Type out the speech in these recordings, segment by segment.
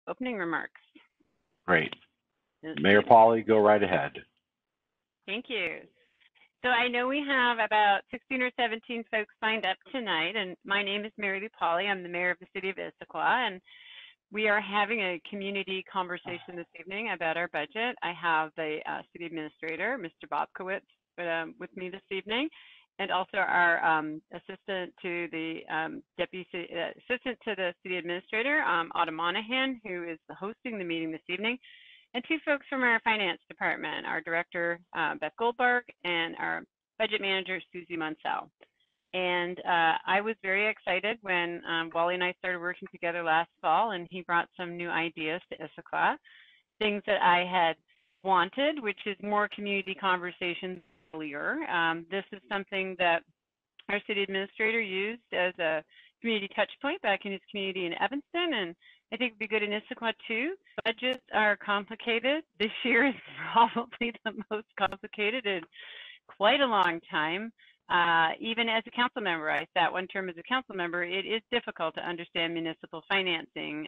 opening remarks. Great. Mayor Pauley, go right ahead. Thank you. So I know we have about 16 or 17 folks signed up tonight, and my name is Mary Lou Pauley. I'm the mayor of the city of Issaquah, and we are having a community conversation this evening about our budget. I have the city administrator, Mr. Bobkowitz, with me this evening, and also our assistant to the assistant to the city administrator, Autumn Monahan, who is hosting the meeting this evening, and two folks from our finance department, our director, Beth Goldberg, and our budget manager, Susie Munsell. And I was very excited when Wally and I started working together last fall, and he brought some new ideas to Issaquah, things that I had wanted, which is more community conversations earlier. This is something that our city administrator used as a community touch point back in his community in Evanston, and I think it'd be good in Issaquah too. Budgets are complicated. This year is probably the most complicated in quite a long time. Even as a council member, I sat one term as a council member, it is difficult to understand municipal financing,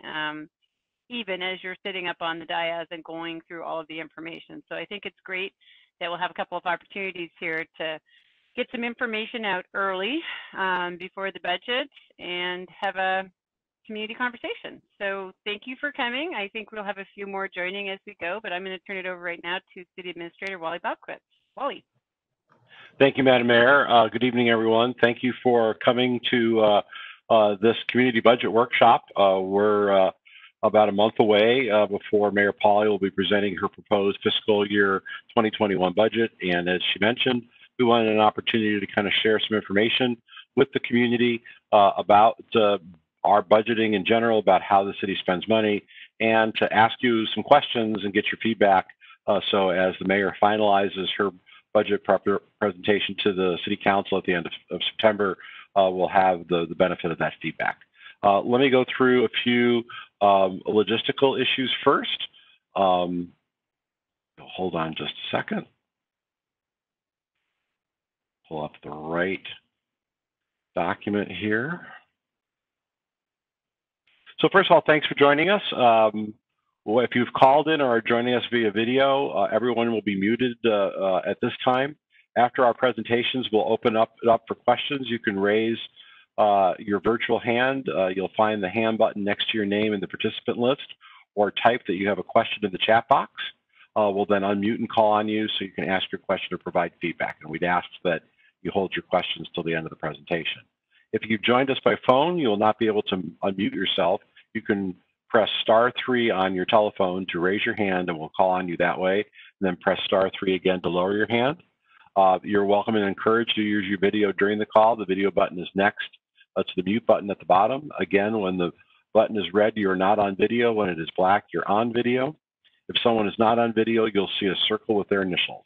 even as you're sitting up on the dais and going through all of the information. So I think it's great that we'll have a couple of opportunities here to get some information out early before the budget and have a community conversation. So thank you for coming. I think we'll have a few more joining as we go, but I'm going to turn it over right now to City Administrator Wally Bobkowitz. Wally. Thank you, Madam Mayor. Good evening, everyone. Thank you for coming to this community budget workshop. We're about a month away before Mayor Pauley will be presenting her proposed fiscal year 2021 budget. And as she mentioned, we wanted an opportunity to kind of share some information with the community about our budgeting in general, about how the city spends money, and to ask you some questions and get your feedback. So as the mayor finalizes her budget presentation to the City Council at the end of September, we'll have the benefit of that feedback. Let me go through a few logistical issues first. Hold on just a second. Pull up the right document here. So first of all, thanks for joining us. Well, if you've called in or are joining us via video, everyone will be muted at this time. After our presentations, we'll open up for questions. You can raise your virtual hand. You'll find the hand button next to your name in the participant list, or type that you have a question in the chat box. We'll then unmute and call on you so you can ask your question or provide feedback. And we'd ask that you hold your questions till the end of the presentation. If you've joined us by phone, you will not be able to unmute yourself. You can press *3 on your telephone to raise your hand, and we'll call on you that way, and then press *3 again to lower your hand. You're welcome and encouraged to use your video during the call. The video button is next to the mute button at the bottom. Again, when the button is red, you're not on video. When it is black, you're on video. If someone is not on video, you'll see a circle with their initials.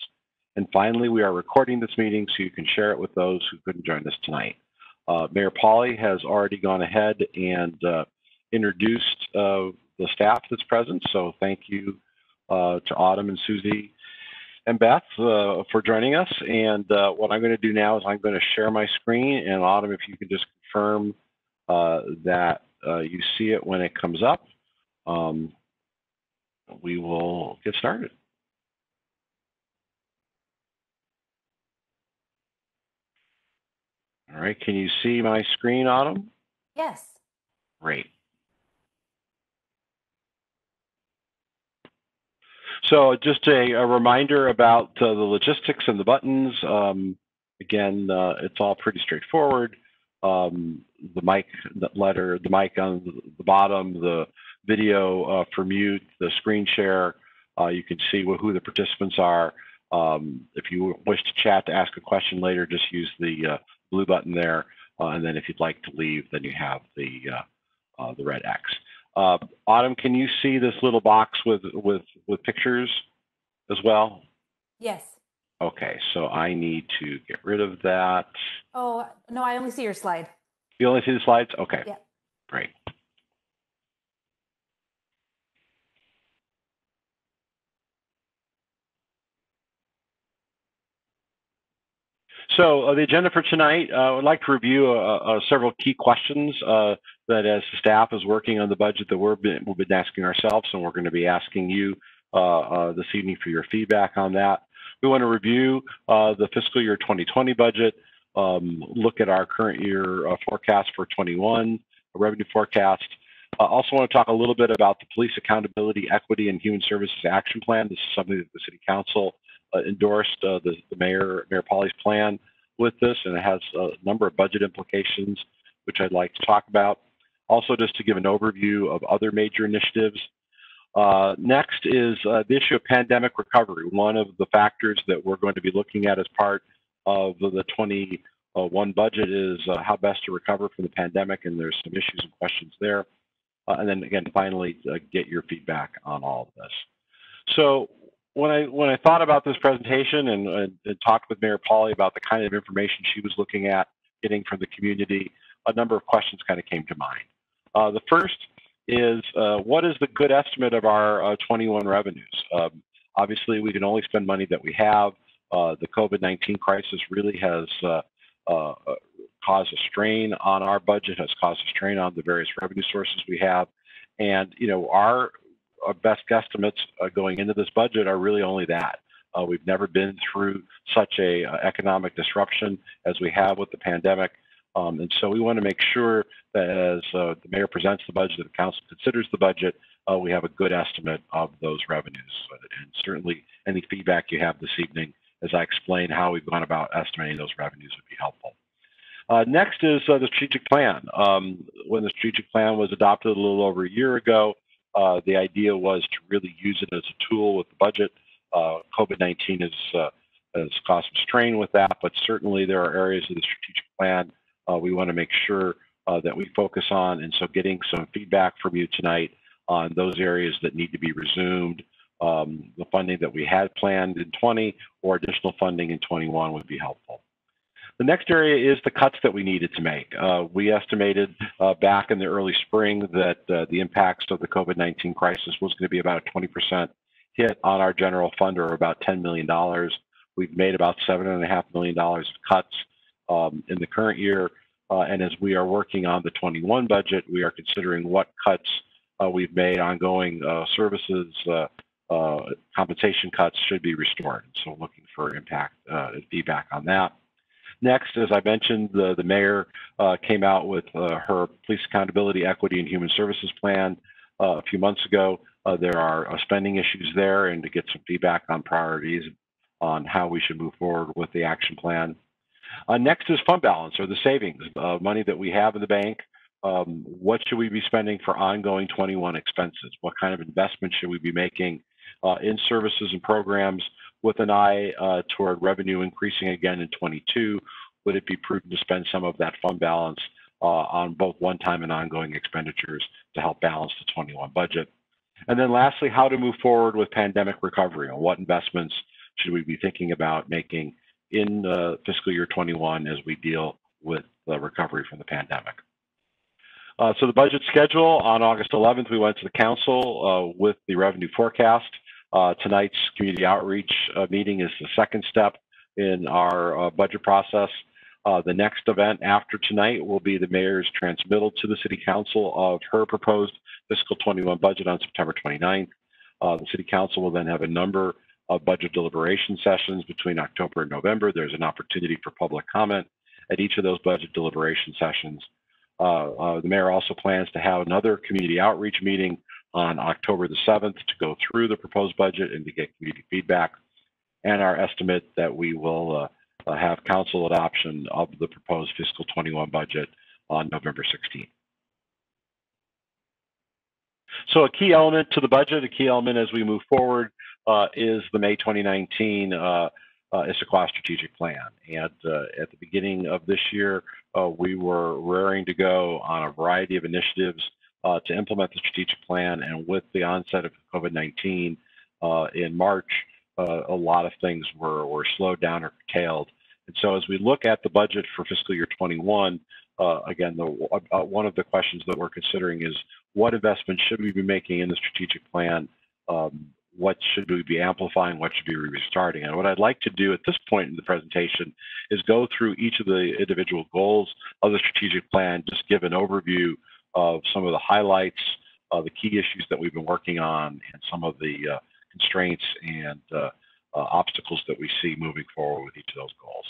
And finally, we are recording this meeting so you can share it with those who couldn't join us tonight. Mayor Pauley has already gone ahead and introduced the staff that's present. So thank you to Autumn and Susie and Beth for joining us. And what I'm going to do now is I'm going to share my screen. And Autumn, if you can just confirm that you see it when it comes up, we will get started. All right, can you see my screen, Autumn? Yes. Great. So just a reminder about the logistics and the buttons. Again, it's all pretty straightforward. The mic letter, the mic on the bottom, the video for mute, the screen share. You can see who the participants are. If you wish to chat to ask a question later, just use the blue button there. And then if you'd like to leave, then you have the red X. Autumn, can you see this little box with pictures as well? Yes. Okay, so I need to get rid of that. Oh, no, I only see your slide. You only see the slides? Okay, yeah. Great. So the agenda for tonight, I would like to review several key questions that as the staff is working on the budget that we've been asking ourselves, and we're going to be asking you this evening for your feedback on that. We want to review the fiscal year 2020 budget, look at our current year forecast for 21, a revenue forecast. Also want to talk a little bit about the Police Accountability, Equity, and Human Services Action Plan. This is something that the City Council endorsed the Mayor Pauly's plan with this, and it has a number of budget implications, which I'd like to talk about. Also, just to give an overview of other major initiatives. Next is the issue of pandemic recovery. One of the factors that we're going to be looking at as part of the 21 budget is how best to recover from the pandemic, and there's some issues and questions there. And then again, finally, get your feedback on all of this. So when I thought about this presentation and talked with Mayor Pauly about the kind of information she was looking at getting from the community, a number of questions kind of came to mind. The first is, what is the good estimate of our 21 revenues? Obviously, we can only spend money that we have. The COVID-19 crisis really has caused a strain on our budget, has caused a strain on the various revenue sources we have. And, you know, our best guesstimates going into this budget are really only that. We've never been through such a economic disruption as we have with the pandemic. And so we want to make sure that as the mayor presents the budget, the council considers the budget, we have a good estimate of those revenues. And certainly any feedback you have this evening as I explain how we've gone about estimating those revenues would be helpful. Next is the strategic plan. When the strategic plan was adopted a little over a year ago, the idea was to really use it as a tool with the budget. COVID-19 has caused some strain with that, but certainly there are areas of the strategic plan we want to make sure that we focus on. And so getting some feedback from you tonight on those areas that need to be resumed, the funding that we had planned in 20 or additional funding in 21 would be helpful. The next area is the cuts that we needed to make. We estimated back in the early spring that the impacts of the COVID-19 crisis was going to be about a 20% hit on our general fund, or about $10 million. We've made about $7.5 million of cuts in the current year. And as we are working on the 21 budget, we are considering what cuts we've made. Ongoing services, compensation cuts should be restored. So looking for impact feedback on that. Next, as I mentioned, the mayor came out with her Police Accountability, Equity, and Human Services Plan a few months ago. There are spending issues there, and to get some feedback on priorities on how we should move forward with the action plan. Next is fund balance, or the savings, money that we have in the bank. What should we be spending for ongoing 21 expenses? What kind of investment should we be making in services and programs with an eye toward revenue increasing again in 22? Would it be prudent to spend some of that fund balance on both one-time and ongoing expenditures to help balance the 21 budget? And then lastly, how to move forward with pandemic recovery, and what investments should we be thinking about making in fiscal year 21 as we deal with the recovery from the pandemic. So the budget schedule, on August 11th, we went to the council with the revenue forecast. Tonight's community outreach meeting is the second step in our budget process. The next event after tonight will be the mayor's transmittal to the city council of her proposed fiscal 21 budget on September 29th. The city council will then have a number of budget deliberation sessions between October and November. There's an opportunity for public comment at each of those budget deliberation sessions. The mayor also plans to have another community outreach meeting on October the 7th to go through the proposed budget and to get community feedback. And our estimate that we will have council adoption of the proposed fiscal 21 budget on November 16th. So a key element to the budget, a key element as we move forward is the May 2019 Issaquah strategic plan. And at the beginning of this year, we were raring to go on a variety of initiatives to implement the strategic plan. And with the onset of COVID-19 in March, a lot of things were slowed down or curtailed. And so as we look at the budget for fiscal year 21, again, one of the questions that we're considering is what investments should we be making in the strategic plan? what should we be amplifying, what should we be restarting. And what I'd like to do at this point in the presentation is go through each of the individual goals of the strategic plan, just give an overview of some of the highlights, the key issues that we've been working on, and some of the constraints and obstacles that we see moving forward with each of those goals.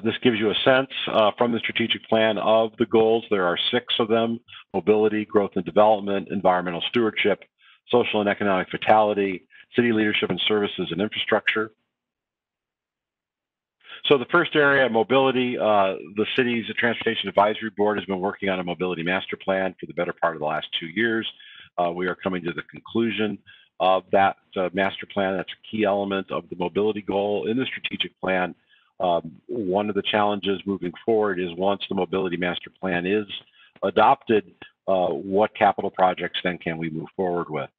This gives you a sense from the strategic plan of the goals. There are 6 of them: mobility, growth and development, environmental stewardship, social and economic vitality, city leadership and services and infrastructure. So the first area, mobility, the city's Transportation Advisory Board has been working on a mobility master plan for the better part of the last 2 years. We are coming to the conclusion of that master plan. That's a key element of the mobility goal in the strategic plan. One of the challenges moving forward is once the mobility master plan is adopted, what capital projects then can we move forward with?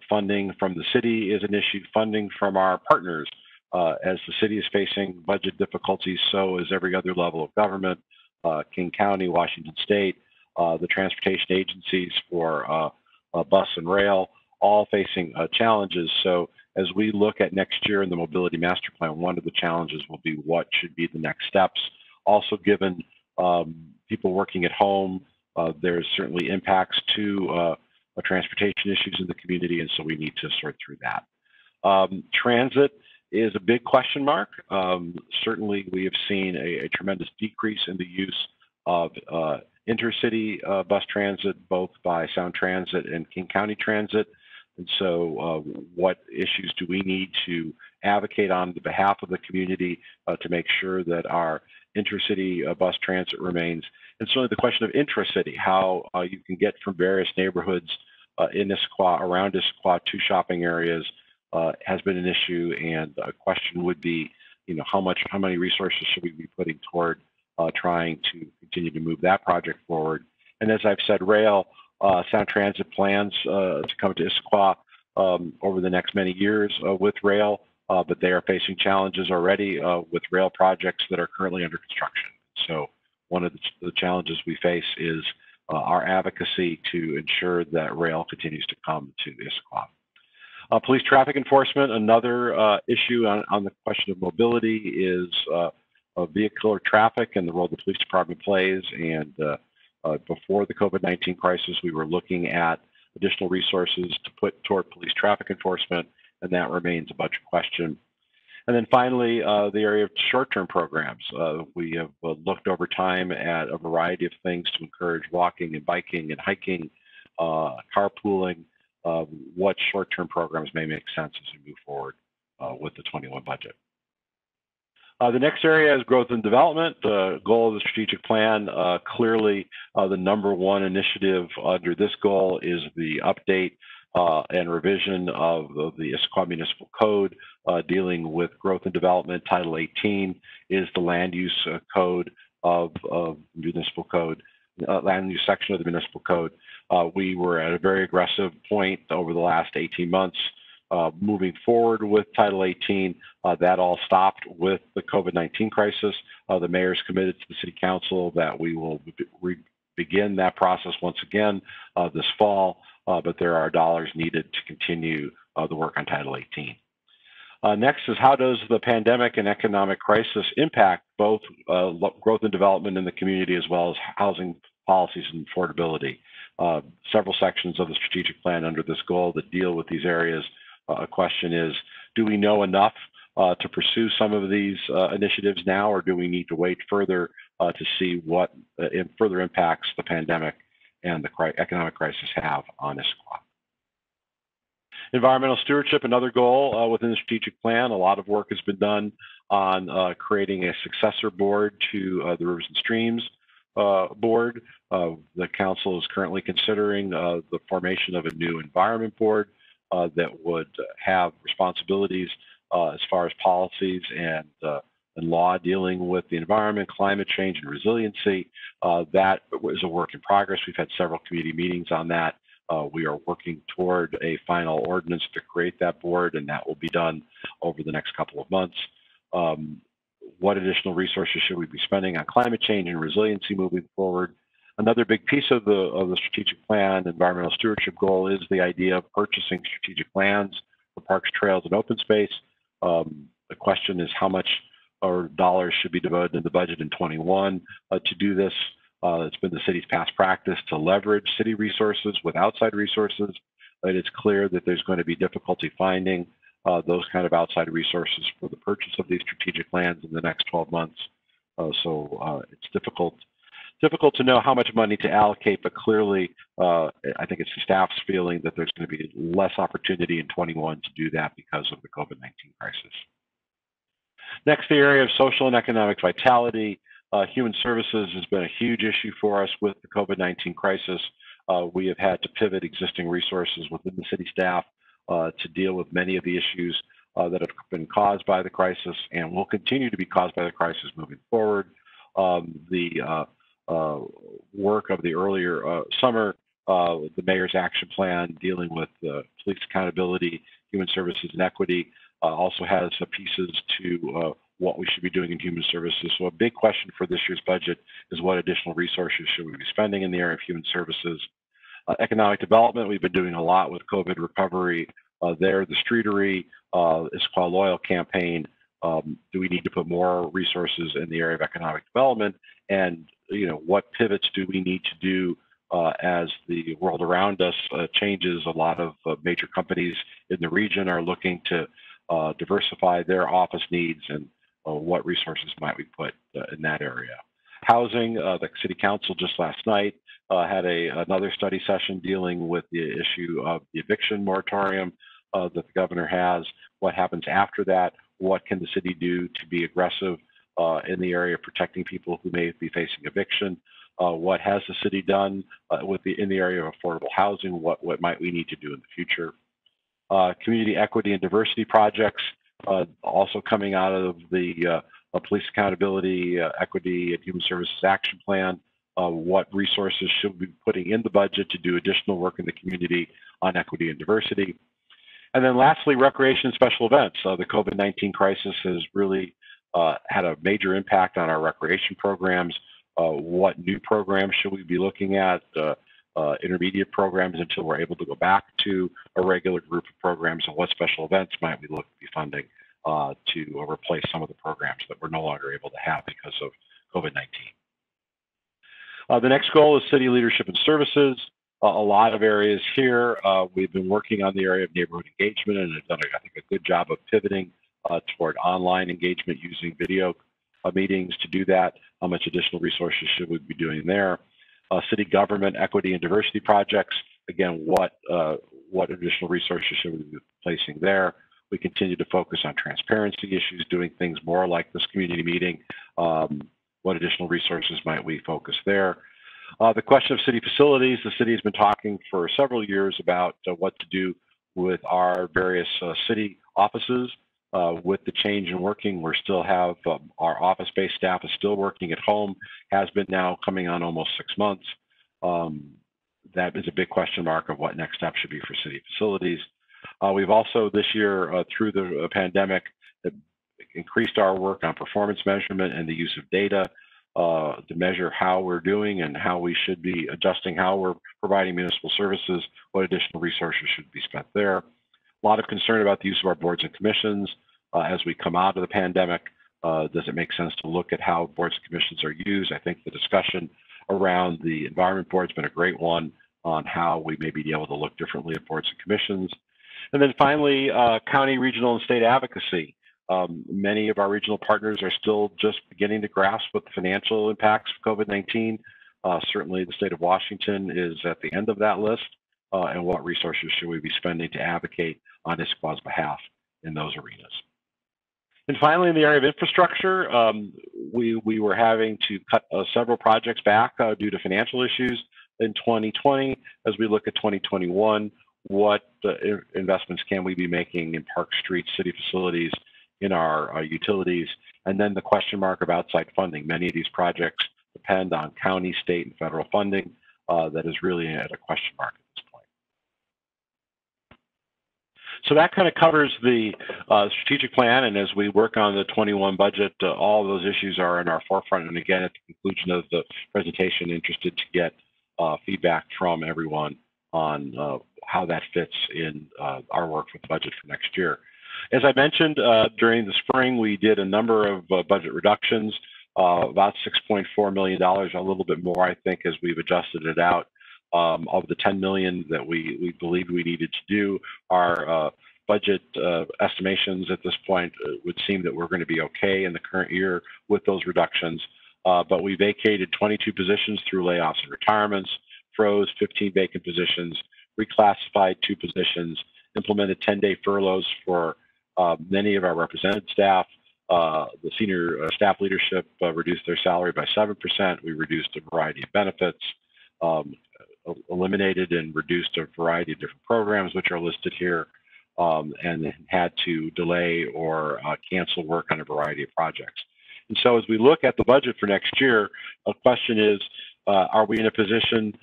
Funding from the city is an issue, funding from our partners. As the city is facing budget difficulties, so is every other level of government, King County, Washington State, the transportation agencies for bus and rail, all facing challenges. So as we look at next year in the mobility master plan, one of the challenges will be what should be the next steps. Also, given people working at home, there's certainly impacts to transportation issues in the community, and so we need to sort through that. Transit is a big question mark. Certainly, we have seen a tremendous decrease in the use of intercity bus transit, both by Sound Transit and King County Transit. And so what issues do we need to advocate on the behalf of the community to make sure that our intercity bus transit remains? And certainly the question of intracity, how you can get from various neighborhoods in Issaquah, around Issaquah, to shopping areas has been an issue, and a question would be, how many resources should we be putting toward trying to continue to move that project forward? And as I've said, rail, Sound Transit plans to come to Issaquah over the next many years with rail, but they are facing challenges already with rail projects that are currently under construction. So one of the challenges we face is our advocacy to ensure that rail continues to come to Issaquah. Police traffic enforcement, another issue on the question of mobility is vehicular traffic and the role the police department plays. And before the COVID-19 crisis, we were looking at additional resources to put toward police traffic enforcement, and that remains a budget question. And then finally, the area of short-term programs. We have looked over time at a variety of things to encourage walking and biking and hiking, carpooling. What short-term programs may make sense as we move forward with the 21 budget. The next area is growth and development. The goal of the strategic plan, clearly the #1 initiative under this goal is the update and revision of the Issaquah Municipal Code dealing with growth and development. Title 18 is the land use code of municipal code, land use section of the municipal code. We were at a very aggressive point over the last 18 months. Moving forward with Title 18, that all stopped with the COVID-19 crisis. The mayor's committed to the City Council that we will begin that process once again this fall, but there are dollars needed to continue the work on Title 18. Next is, how does the pandemic and economic crisis impact both growth and development in the community as well as housing policies and affordability? Several sections of the strategic plan under this goal that deal with these areas. A question is, do we know enough to pursue some of these initiatives now, or do we need to wait further to see what further impacts the pandemic and the economic crisis have on Issaquah? Environmental stewardship, another goal within the strategic plan. A lot of work has been done on creating a successor board to the Rivers and Streams board. The council is currently considering the formation of a new environment board that would have responsibilities as far as policies and law dealing with the environment, climate change, and resiliency. That is a work in progress. We've had several community meetings on that. We are working toward a final ordinance to create that board, and that will be done over the next couple of months. What additional resources should we be spending on climate change and resiliency moving forward? Another big piece of the strategic plan, environmental stewardship goal, is the idea of purchasing strategic lands for parks, trails, and open space. The question is how much or dollars should be devoted in the budget in 21 to do this. It's been the city's past practice to leverage city resources with outside resources. But it's clear that there's going to be difficulty finding those kind of outside resources for the purchase of these strategic lands in the next 12 months. So it's difficult to know how much money to allocate, but clearly I think it's the staff's feeling that there's going to be less opportunity in 21 to do that because of the COVID-19 crisis. Next, the area of social and economic vitality. Human services has been a huge issue for us with the COVID-19 crisis. We have had to pivot existing resources within the city staff to deal with many of the issues that have been caused by the crisis and will continue to be caused by the crisis moving forward. The work of the earlier summer, the mayor's action plan dealing with police accountability, human services, and equity also has pieces to what we should be doing in human services. So a big question for this year's budget is what additional resources should we be spending in the area of human services. Economic development, we've been doing a lot with COVID recovery there, the streetery, Issaquah Loyal campaign. Do we need to put more resources in the area of economic development? And what pivots do we need to do as the world around us changes? A lot of major companies in the region are looking to diversify their office needs, and what resources might we put in that area? Housing, the City Council just last night had another study session dealing with the issue of the eviction moratorium that the governor has. What happens after that? What can the city do to be aggressive in the area of protecting people who may be facing eviction? What has the city done in the area of affordable housing? What might we need to do in the future? Community equity and diversity projects, also coming out of the police accountability, equity, and human services action plan. What resources should we be putting in the budget to do additional work in the community on equity and diversity? And then lastly, recreation and special events. The COVID-19 crisis has really had a major impact on our recreation programs. What new programs should we be looking at? Intermediate programs until we're able to go back to a regular group of programs, and what special events might we look to be funding to replace some of the programs that we're no longer able to have because of COVID-19. The next goal is city leadership and services. A lot of areas here. We've been working on the area of neighborhood engagement and have done, I think, a good job of pivoting toward online engagement using video meetings to do that. How much additional resources should we be doing there? City government equity and diversity projects. Again, what additional resources should we be placing there? We continue to focus on transparency issues, doing things more like this community meeting. What additional resources might we focus there? The question of city facilities. The city has been talking for several years about what to do with our various city offices. With the change in working, we still have our office-based staff is still working at home, has been now coming on almost 6 months. That is a big question mark of what next step should be for city facilities. We've also this year, through the pandemic, increased our work on performance measurement and the use of data to measure how we're doing and how we should be adjusting how we're providing municipal services, what additional resources should be spent there. A lot of concern about the use of our boards and commissions as we come out of the pandemic. Does it make sense to look at how boards and commissions are used? I think the discussion around the environment board has been a great one on how we may be able to look differently at boards and commissions. And then finally, county, regional, and state advocacy. Many of our regional partners are still just beginning to grasp what the financial impacts of COVID-19. Certainly the state of Washington is at the end of that list. And what resources should we be spending to advocate on Issaquah's behalf in those arenas? And finally, in the area of infrastructure, we were having to cut several projects back due to financial issues in 2020. As we look at 2021, what investments can we be making in park, streets, city facilities, in our utilities? And then the question mark of outside funding. Many of these projects depend on county, state, and federal funding that is really at a question mark at this point. So that kind of covers the strategic plan, and as we work on the 21 budget, all of those issues are in our forefront. And again, at the conclusion of the presentation, interested to get feedback from everyone on how that fits in our work with the budget for next year. As I mentioned, during the spring, we did a number of budget reductions, about $6.4 million, a little bit more, I think, as we've adjusted it out. Of the $10 million that we believed we needed to do, our budget estimations at this point would seem that we're going to be okay in the current year with those reductions. But we vacated 22 positions through layoffs and retirements, froze 15 vacant positions, reclassified 2 positions, implemented 10-day furloughs for many of our represented staff. The senior staff leadership reduced their salary by 7%. We reduced a variety of benefits, eliminated and reduced a variety of different programs, which are listed here, and had to delay or cancel work on a variety of projects. And so as we look at the budget for next year, a question is, are we in a position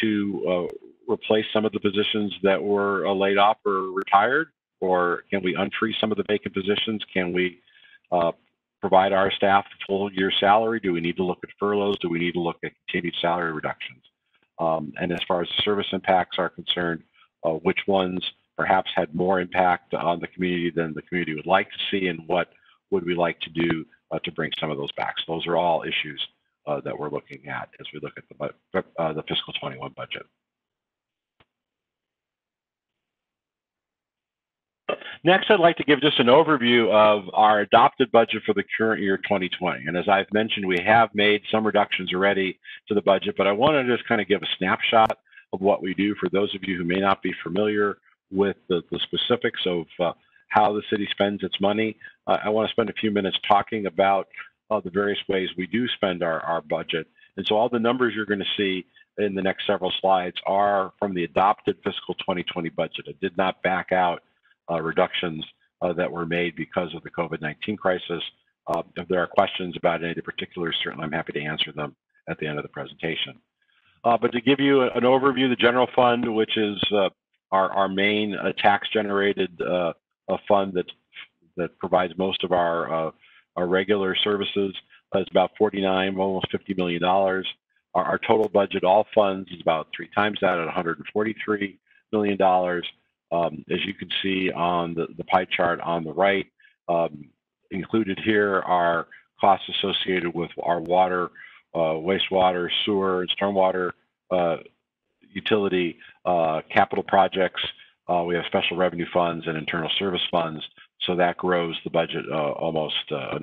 to replace some of the positions that were laid off or retired? Or can we unfreeze some of the vacant positions? Can we provide our staff a full year salary? Do we need to look at furloughs? Do we need to look at continued salary reductions? And as far as service impacts are concerned, which ones perhaps had more impact on the community than the community would like to see, and what would we like to do to bring some of those back? So those are all issues that we're looking at as we look at the fiscal 21 budget. Next, I'd like to give just an overview of our adopted budget for the current year 2020. And as I've mentioned, we have made some reductions already to the budget, but I want to just kind of give a snapshot of what we do for those of you who may not be familiar with the specifics of how the city spends its money. I want to spend a few minutes talking about the various ways we do spend our budget. And so all the numbers you're going to see in the next several slides are from the adopted fiscal 2020 budget. I did not back out reductions that were made because of the COVID-19 crisis. If there are questions about any of the particulars, certainly I'm happy to answer them at the end of the presentation. But to give you an overview, the general fund, which is our main tax-generated fund that provides most of our regular services, is about almost $50 million. Our total budget, all funds, is about 3 times that at $143 million. As you can see on the pie chart on the right, included here are costs associated with our water, wastewater, sewer, and stormwater utility capital projects. We have special revenue funds and internal service funds, so that grows the budget almost a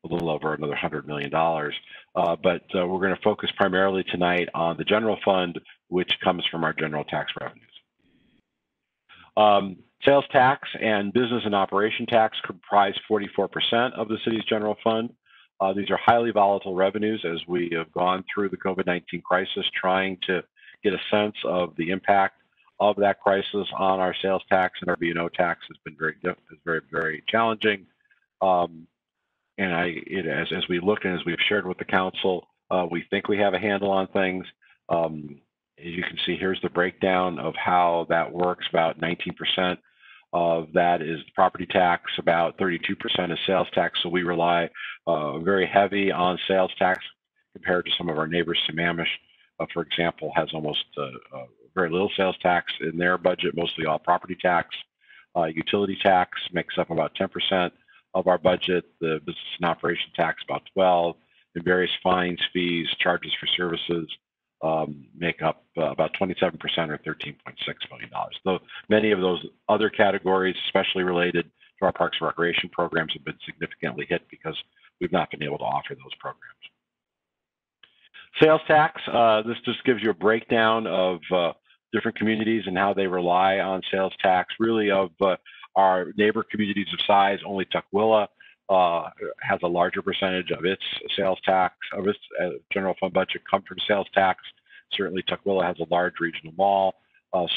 little over another $100 million. But we're going to focus primarily tonight on the general fund, which comes from our general tax revenues. Sales tax and business and operation tax comprise 44% of the city's general fund. These are highly volatile revenues as we have gone through the COVID-19 crisis, trying to get a sense of the impact of that crisis on our sales tax and our B&O tax has been very challenging. And as we look and as we've shared with the council, we think we have a handle on things. As you can see, here's the breakdown of how that works. About 19% of that is property tax, about 32% is sales tax. So we rely very heavy on sales tax compared to some of our neighbors. Sammamish, for example, has almost very little sales tax in their budget, mostly all property tax. Utility tax makes up about 10% of our budget. The business and operation tax about 12%, and various fines, fees, charges for services make up about 27% or $13.6 million. Though many of those other categories, especially related to our Parks and Recreation programs, have been significantly hit because we've not been able to offer those programs. Sales tax, this just gives you a breakdown of different communities and how they rely on sales tax. Really, of our neighbor communities of size, only Tukwila has a larger percentage of its sales tax, of its general fund budget come from sales tax. Certainly Tukwila has a large regional mall,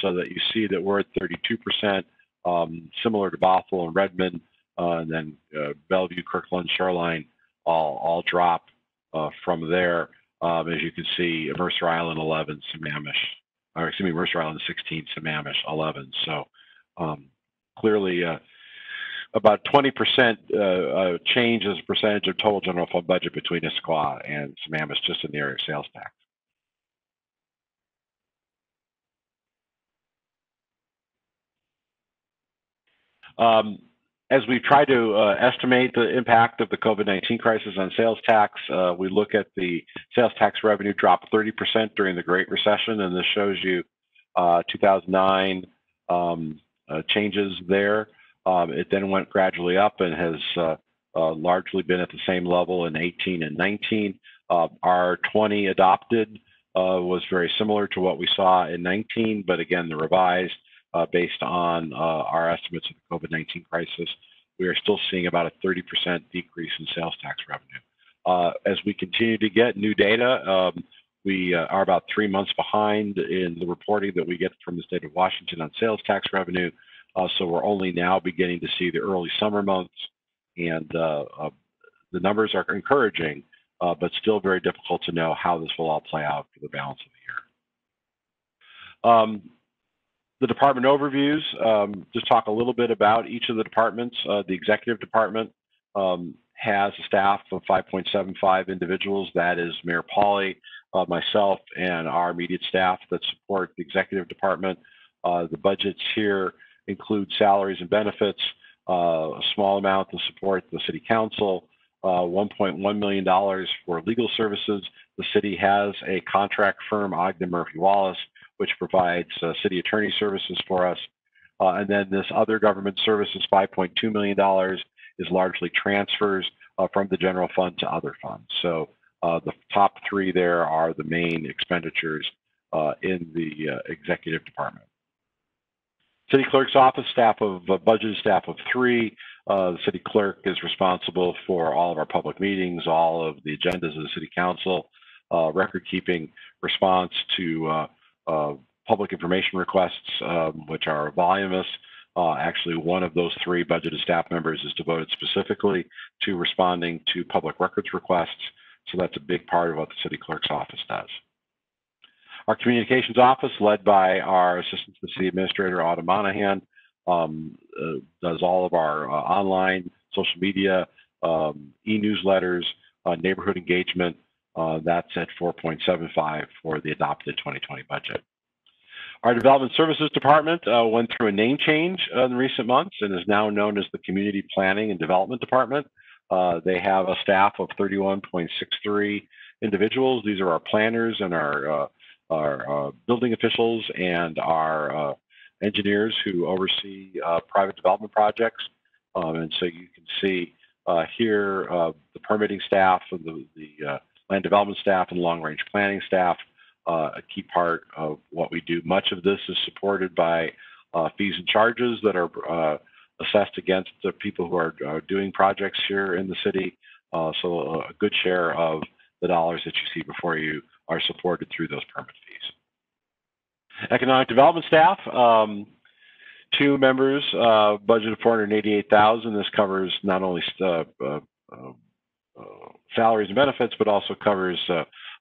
so that you see that we're at 32%, similar to Bothell and Redmond, and then Bellevue, Kirkland, Shoreline all drop from there. As you can see, Mercer Island 11, Sammamish, or excuse me, Mercer Island 16, Sammamish 11. So clearly about 20% change as a percentage of total general fund budget between Issaquah and Sammamish just in the area of sales tax. As we try to estimate the impact of the COVID-19 crisis on sales tax, we look at the sales tax revenue dropped 30% during the Great Recession, and this shows you 2009 changes there. It then went gradually up and has largely been at the same level in 18 and 19. Our 20 adopted was very similar to what we saw in 19, but again, the revised based on our estimates of the COVID-19 crisis, we are still seeing about a 30% decrease in sales tax revenue. As we continue to get new data, we are about 3 months behind in the reporting that we get from the state of Washington on sales tax revenue. So we're only now beginning to see the early summer months, and the numbers are encouraging, but still very difficult to know how this will all play out for the balance of the year. The department overviews, just talk a little bit about each of the departments. The executive department has a staff of 5.75 individuals. That is Mayor Pauley, myself, and our immediate staff that support the executive department. The budgets here include salaries and benefits, a small amount to support the city council, $1.1 million for legal services. The city has a contract firm, Ogden Murphy Wallace, which provides city attorney services for us. And then this other government services, $5.2 million, is largely transfers from the general fund to other funds. So the top three there are the main expenditures in the executive department. City clerk's office, budgeted staff of 3. The city clerk is responsible for all of our public meetings, all of the agendas of the city council, record keeping, response to public information requests, which are voluminous. Actually, one of those 3 budgeted staff members is devoted specifically to responding to public records requests. So that's a big part of what the city clerk's office does. Our communications office, led by our assistant to the city administrator, Autumn Monahan, does all of our online, social media, e-newsletters, neighborhood engagement. That's at 4.75 for the adopted 2020 budget. Our development services department went through a name change in recent months and is now known as the Community Planning and Development Department. They have a staff of 31.63 individuals. These are our planners and our building officials and our engineers who oversee private development projects. And so you can see here the permitting staff, the land development staff, and long-range planning staff, a key part of what we do. Much of this is supported by fees and charges that are assessed against the people who are doing projects here in the city. So a good share of the dollars that you see before you are supported through those permit fees. Economic development staff, 2 members, budget of $488,000. This covers not only salaries and benefits, but also covers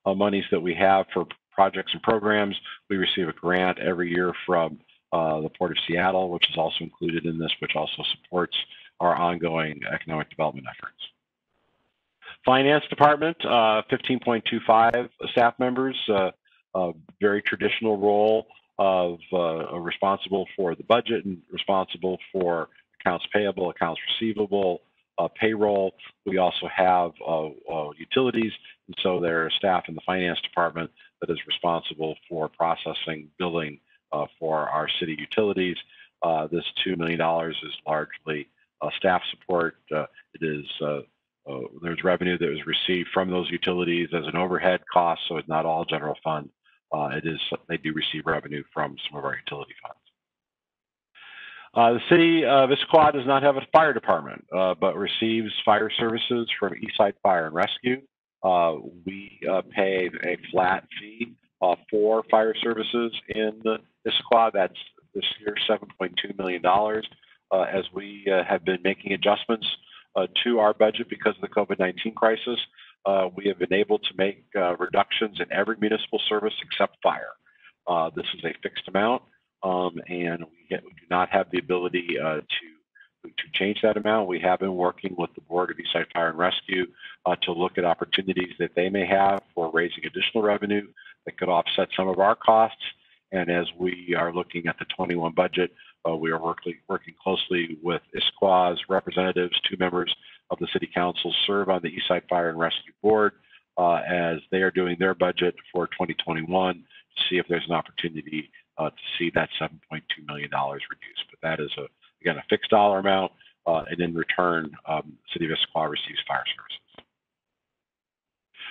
monies that we have for projects and programs. We receive a grant every year from the Port of Seattle, which is also included in this, which also supports our ongoing economic development efforts. Finance department, 15.25 staff members, a very traditional role of responsible for the budget and responsible for accounts payable, accounts receivable, payroll. We also have utilities, and so there are staff in the finance department that is responsible for processing, billing for our city utilities. This $2 million is largely staff support. There's revenue that was received from those utilities as an overhead cost, so it's not all general fund. They do receive revenue from some of our utility funds. The city of Issaquah does not have a fire department, but receives fire services from Eastside Fire and Rescue. We pay a flat fee for fire services in Issaquah. That's this year $7.2 million. As we have been making adjustments to our budget because of the COVID-19 crisis, we have been able to make reductions in every municipal service except fire. This is a fixed amount, and we do not have the ability to change that amount. We have been working with the Board of Eastside Fire and Rescue to look at opportunities that they may have for raising additional revenue that could offset some of our costs. And as we are looking at the 21 budget, we are working closely with Issaquah's representatives. 2 members of the City Council serve on the Eastside Fire and Rescue Board as they are doing their budget for 2021 to see if there's an opportunity to see that $7.2 million reduced. But that is, again, a fixed dollar amount, and in return, the City of Issaquah receives fire services.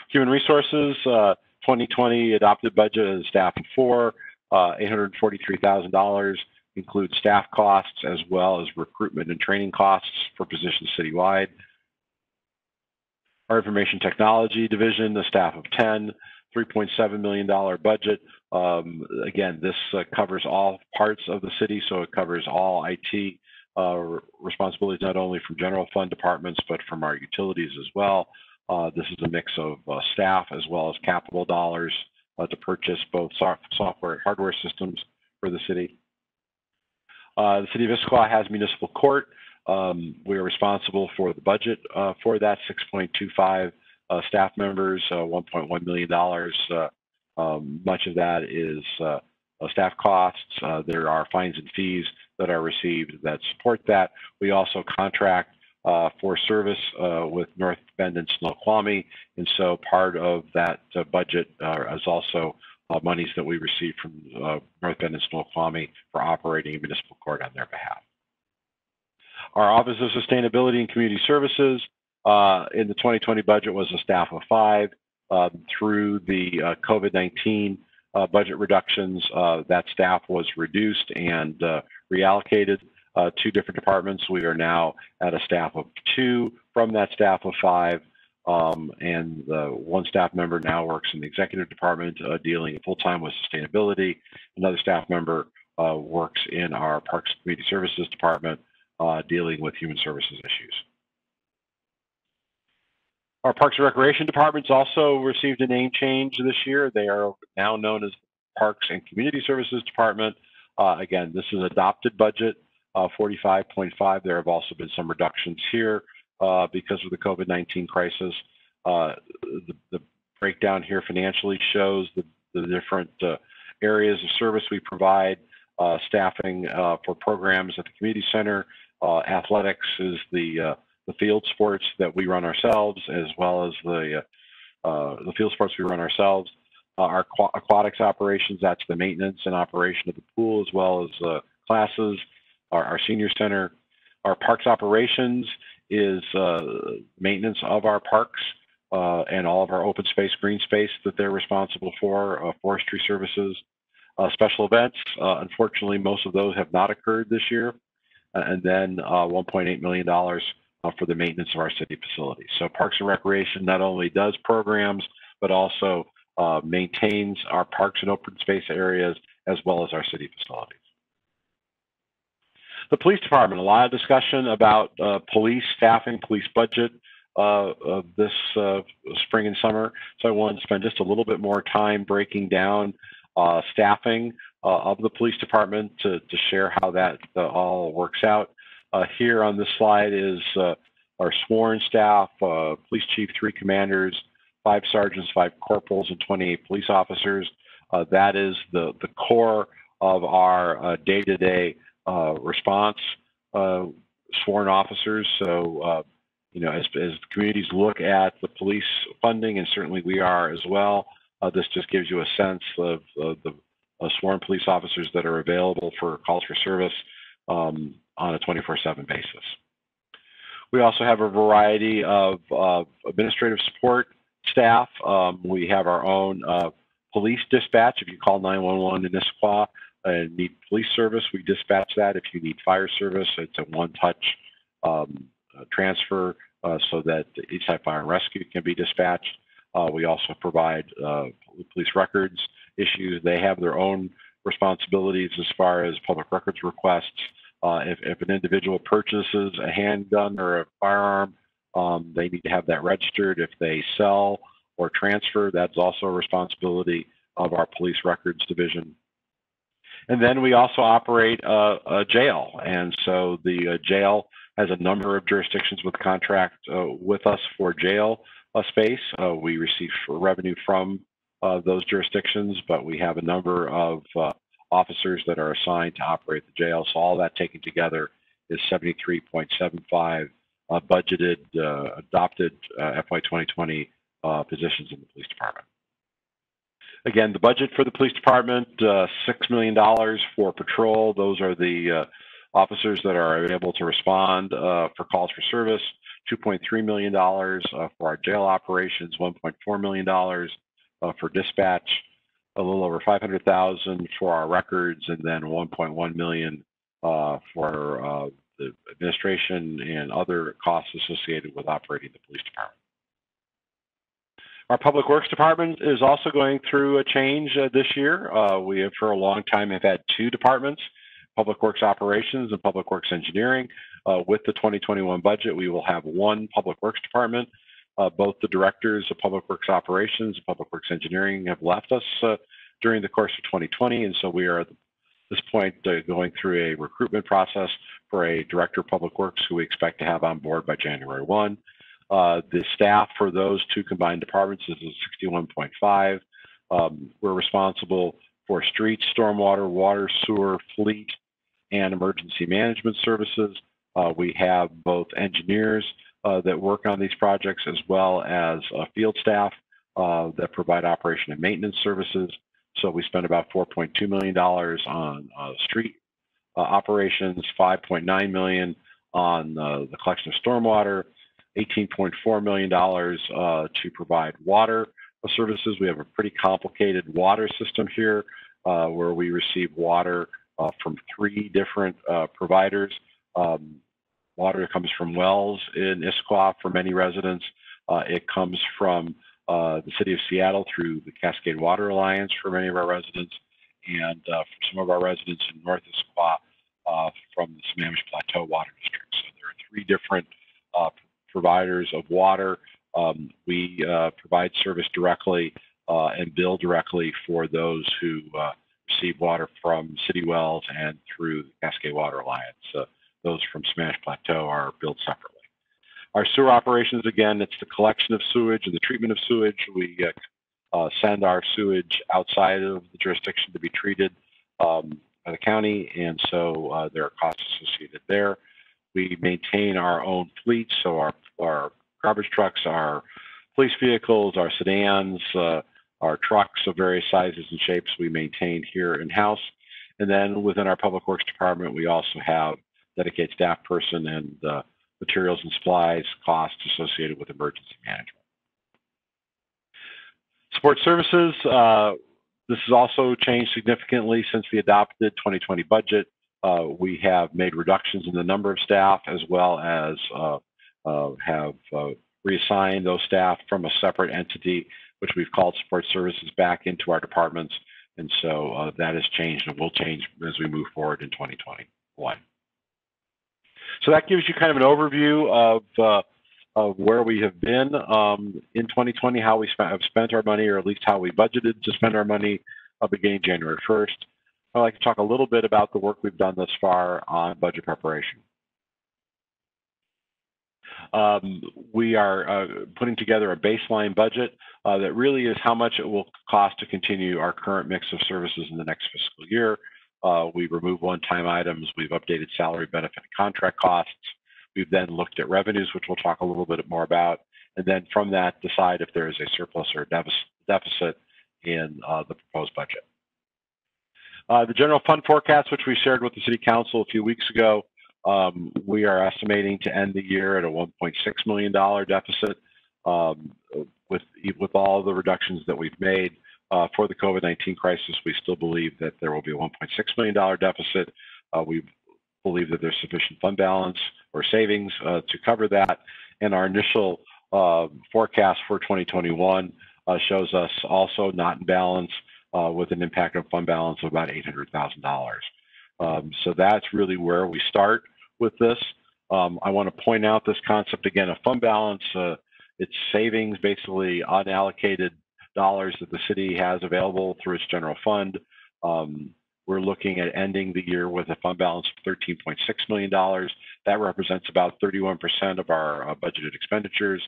Human Resources, 2020 adopted budget is staff of 4, $843,000, includes staff costs as well as recruitment and training costs for positions citywide. Our Information Technology Division, the staff of 10, $3.7 million budget. Again, this covers all parts of the city, so it covers all IT responsibilities, not only from general fund departments, but from our utilities as well. This is a mix of staff as well as capital dollars to purchase both software and hardware systems for the city. The City of Issaquah has municipal court. We are responsible for the budget for that, 6.25 staff members, $1.1 million. Much of that is staff costs. There are fines and fees that are received that support that. We also contract for service with North Bend and Snoqualmie, and so part of that budget is also monies that we receive from North Bend and Snoqualmie for operating a municipal court on their behalf. Our Office of Sustainability and Community Services in the 2020 budget was a staff of 5. Through the COVID-19 budget reductions, that staff was reduced and reallocated to different departments. We are now at a staff of 2 from that staff of 5, and one staff member now works in the executive department dealing full-time with sustainability. Another staff member works in our Parks and Community Services department dealing with human services issues. Our Parks and Recreation departments also received a name change this year. They are now known as Parks and Community Services Department. Again, this is adopted budget, 45.5. There have also been some reductions here because of the COVID-19 crisis. The breakdown here financially shows the different areas of service we provide, staffing for programs at the community center. Athletics is the field sports that we run ourselves, as well as the field sports we run ourselves. Our aquatics operations, that's the maintenance and operation of the pool, as well as classes. Our senior center. Our parks operations is maintenance of our parks and all of our open space, green space that they're responsible for, forestry services. Special events, unfortunately, most of those have not occurred this year. And then $1.8 million for the maintenance of our city facilities. So Parks and Recreation not only does programs, but also maintains our parks and open space areas, as well as our city facilities. The police department, a lot of discussion about police staffing, police budget this spring and summer. So I wanted to spend just a little bit more time breaking down staffing of the police department to share how that all works out. Here on this slide is our sworn staff, police chief, 3 commanders, 5 sergeants, 5 corporals, and 28 police officers. That is the core of our day-to-day response sworn officers. So, you know, as communities look at the police funding, and certainly we are as well, this just gives you a sense of the sworn police officers that are available for calls for service on a 24/7 basis. We also have a variety of administrative support staff. We have our own police dispatch. If you call 911 in Issaquah and need police service, we dispatch that. If you need fire service, it's a one-touch transfer so that Eastside Fire and Rescue can be dispatched. We also provide police records issues. They have their own responsibilities as far as public records requests. If an individual purchases a handgun or a firearm, they need to have that registered. If they sell or transfer, that's also a responsibility of our police records division. And then we also operate a jail. And so the jail has a number of jurisdictions with contract with us for jail space. We receive revenue from those jurisdictions, but we have a number of officers that are assigned to operate the jail. So all that taken together is 73.75 budgeted, adopted FY 2020 positions in the police department. Again, the budget for the police department, $6 million for patrol. Those are the officers that are able to respond for calls for service. $2.3 million for our jail operations, $1.4 million for dispatch, a little over $500,000 for our records, and then $1.1 million for the administration and other costs associated with operating the police department. Our Public Works Department is also going through a change this year. We have for a long time have had two departments, Public Works Operations and Public Works Engineering. With the 2021 budget, we will have one Public Works Department. Both the directors of Public Works Operations and Public Works Engineering have left us during the course of 2020, and so we are at this point going through a recruitment process for a Director of Public Works who we expect to have on board by January 1. The staff for those two combined departments is 61.5. We're responsible for streets, stormwater, water, sewer, fleet, and emergency management services. We have both engineers that work on these projects as well as field staff that provide operation and maintenance services. So we spend about $4.2 million on street operations, $5.9 million on the collection of stormwater, $18.4 million to provide water services. We have a pretty complicated water system here where we receive water from three different providers. Water comes from wells in Issaquah for many residents. It comes from the city of Seattle through the Cascade Water Alliance for many of our residents, and for some of our residents in North Issaquah from the Sammamish Plateau Water District. So there are three different providers of water. We provide service directly and bill directly for those who receive water from city wells and through the Cascade Water Alliance. Those from Sammamish Plateau are billed separately. Our sewer operations, again, it's the collection of sewage and the treatment of sewage. We send our sewage outside of the jurisdiction to be treated by the county, and so there are costs associated there. We maintain our own fleet, so our garbage trucks, our police vehicles, our sedans, our trucks of various sizes and shapes we maintain here in-house. And then within our Public Works Department, we also have dedicated staff person and materials and supplies costs associated with emergency management. Support services, this has also changed significantly since the adopted 2020 budget. We have made reductions in the number of staff as well as have reassigned those staff from a separate entity, which we've called support services, back into our departments. And so that has changed and will change as we move forward in 2021. So that gives you kind of an overview of where we have been in 2020, how we have spent our money, or at least how we budgeted to spend our money beginning January 1st. I'd like to talk a little bit about the work we've done thus far on budget preparation. We are putting together a baseline budget that really is how much it will cost to continue our current mix of services in the next fiscal year. We've removed one-time items. We've updated salary, benefit, and contract costs. We've then looked at revenues, which we'll talk a little bit more about, and then from that decide if there is a surplus or deficit in the proposed budget. The general fund forecast, which we shared with the City Council a few weeks ago, we are estimating to end the year at a $1.6 million deficit. With all the reductions that we've made for the COVID-19 crisis, we still believe that there will be a $1.6 million deficit. We believe that there's sufficient fund balance or savings to cover that. And our initial forecast for 2021 shows us also not in balance with an impact on fund balance of about $800,000. So that's really where we start with this. I want to point out this concept again of fund balance. It's savings, basically unallocated dollars that the city has available through its general fund. we're looking at ending the year with a fund balance of $13.6 million. That represents about 31% of our budgeted expenditures.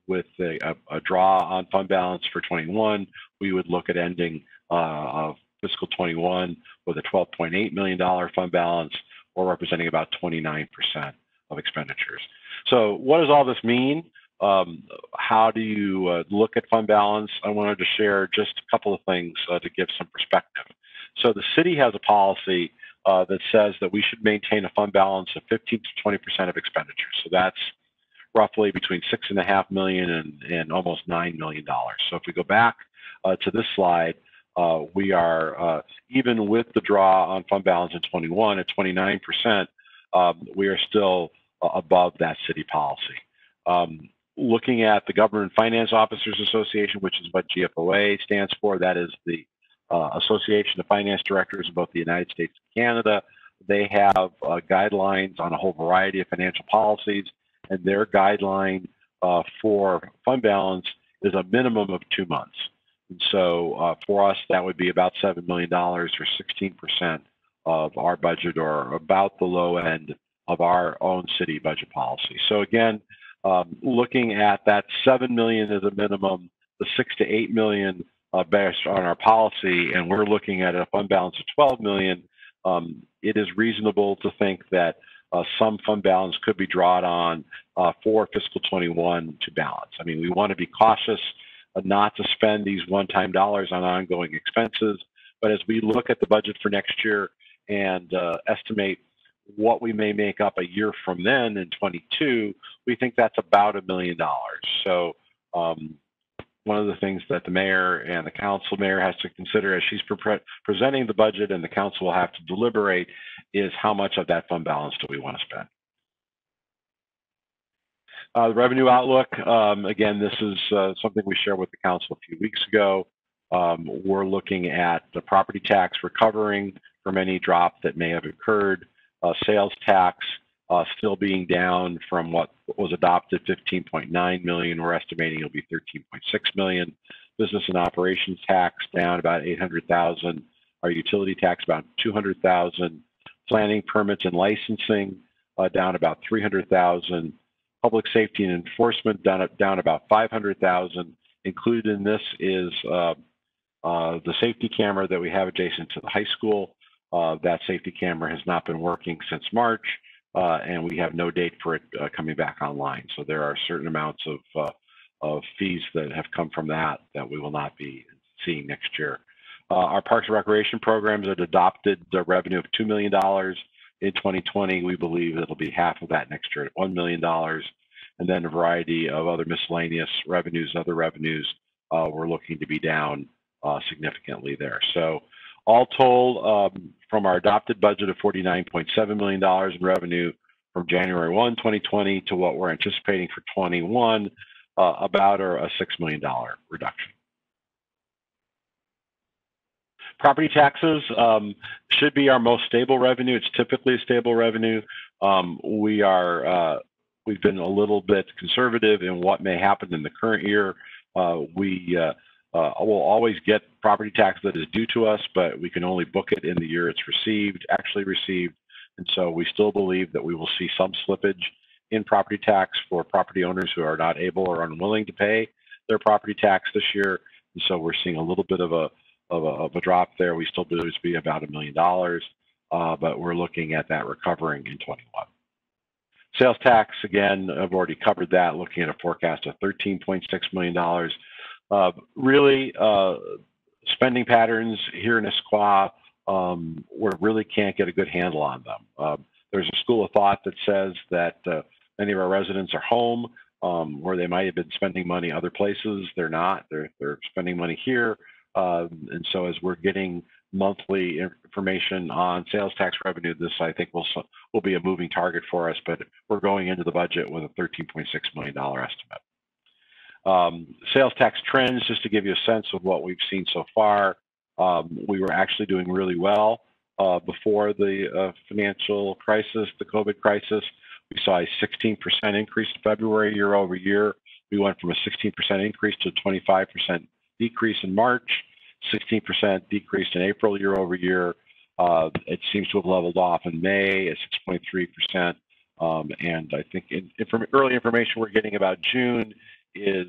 With a draw on fund balance for 21, we would look at ending fiscal 21 with a $12.8 million fund balance, or representing about 29% of expenditures. So what does all this mean? How do you look at fund balance? I wanted to share just a couple of things to give some perspective. So the city has a policy that says that we should maintain a fund balance of 15 to 20% of expenditures. So that's roughly between $6.5 million and almost $9 million. So if we go back to this slide, we are, even with the draw on fund balance in 21 at 29%, we are still above that city policy. Looking at the Government Finance Officers Association, which is what GFOA stands for, that is the Association of Finance Directors of both the United States and Canada. They have guidelines on a whole variety of financial policies, and their guideline for fund balance is a minimum of 2 months. And so for us, that would be about $7 million, or 16% of our budget, or about the low end of our own city budget policy. So again, looking at that $7 million as a minimum, the $6 to $8 million based on our policy, and we're looking at a fund balance of $12 million, it is reasonable to think that some fund balance could be drawn on for fiscal 21 to balance. I mean, we want to be cautious not to spend these one-time dollars on ongoing expenses, but as we look at the budget for next year and estimate what we may make up a year from then in 22, we think that's about $1 million. So one of the things that the mayor and the council mayor has to consider as she's presenting the budget, and the council will have to deliberate, is how much of that fund balance do we want to spend. The revenue outlook, again, this is something we shared with the council a few weeks ago. We're looking at the property tax recovering from any drop that may have occurred. Sales tax still being down from what was adopted, $15.9 million. We're estimating it'll be $13.6 million. Business and operations tax down about $800,000. Our utility tax about $200,000. Planning, permits, and licensing down about $300,000. Public safety and enforcement down about $500,000. Included in this is the safety camera that we have adjacent to the high school. That safety camera has not been working since March, and we have no date for it coming back online. So there are certain amounts of fees that have come from that we will not be seeing next year. Our Parks and Recreation programs had adopted the revenue of $2 million in 2020. We believe it'll be half of that next year at $1 million. And then a variety of other miscellaneous revenues, other revenues, we're looking to be down significantly there. So all told, from our adopted budget of $49.7 million in revenue from January 1, 2020 to what we're anticipating for 21, about a $6 million reduction. Property taxes should be our most stable revenue. It's typically a stable revenue. We've been a little bit conservative in what may happen in the current year. We will always get property tax that is due to us, but we can only book it in the year it's actually received. And so we still believe that we will see some slippage in property tax for property owners who are not able or unwilling to pay their property tax this year. And so we're seeing a little bit of a drop there. We still believe it to be about $1 million, but we're looking at that recovering in 21. Sales tax, again, I've already covered that, looking at a forecast of $13.6 million. Really, spending patterns here in Issaquah, we really can't get a good handle on them. There's a school of thought that says that many of our residents are home, where they might have been spending money other places. They're not. They're spending money here. And so as we're getting monthly information on sales tax revenue, this I think will be a moving target for us, but we're going into the budget with a $13.6 million estimate. Sales tax trends, just to give you a sense of what we've seen so far, we were actually doing really well before the financial crisis, the COVID crisis. We saw a 16% increase in February year over year. We went from a 16% increase to a 25% decrease in March. 16% decrease in April year over year. It seems to have leveled off in May at 6.3%. And I think early information we're getting about June is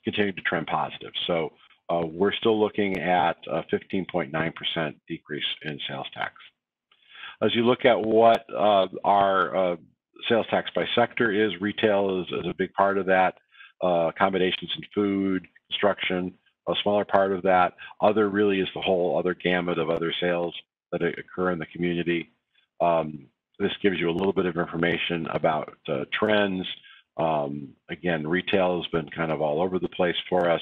continuing to trend positive. So we're still looking at a 15.9% decrease in sales tax. As you look at what our sales tax by sector is, retail is a big part of that, accommodations and food, construction, a smaller part of that. Other really is the whole other gamut of other sales that occur in the community. This gives you a little bit of information about trends. Again, retail has been kind of all over the place for us.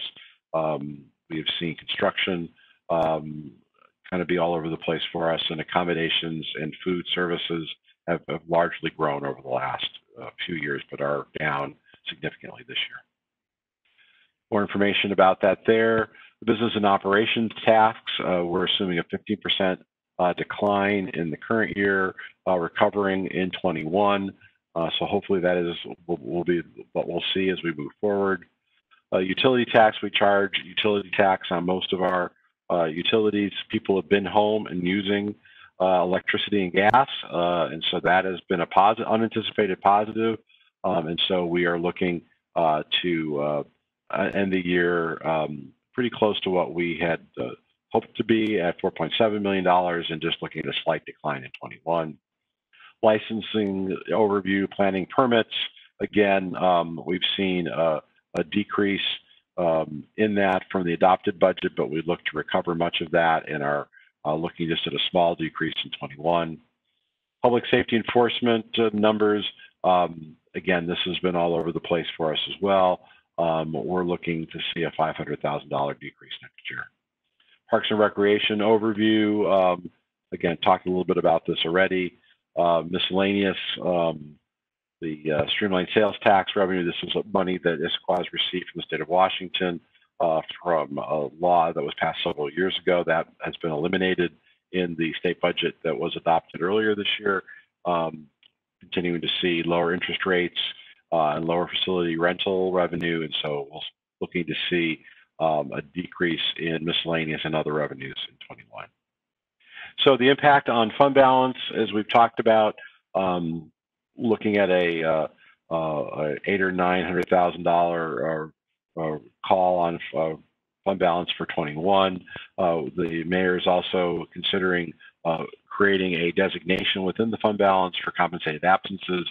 We've seen construction kind of be all over the place for us, and accommodations and food services have largely grown over the last few years, but are down significantly this year. More information about that there. The business and operations tax, we're assuming a 15% decline in the current year, recovering in 21. So hopefully that will be what we'll see as we move forward. Utility tax, we charge utility tax on most of our utilities. People have been home and using electricity and gas, and so that has been a positive, unanticipated positive. And so we are looking to end the year pretty close to what we had hoped to be at $4.7 million, and just looking at a slight decline in 21. Licensing overview, planning permits. Again, we've seen a decrease in that from the adopted budget, but we look to recover much of that and are looking just at a small decrease in 21. Public safety enforcement numbers. Again, this has been all over the place for us as well. We're looking to see a $500,000 decrease next year. Parks and Recreation overview. Again, talked a little bit about this already. Miscellaneous, the streamlined sales tax revenue. This is money that Issaquah has received from the state of Washington from a law that was passed several years ago. That has been eliminated in the state budget that was adopted earlier this year. Continuing to see lower interest rates and lower facility rental revenue, and so we're looking to see a decrease in miscellaneous and other revenues in 21. So the impact on fund balance, as we've talked about, looking at a $800,000 or $900,000 call on fund balance for 21. The mayor is also considering creating a designation within the fund balance for compensated absences.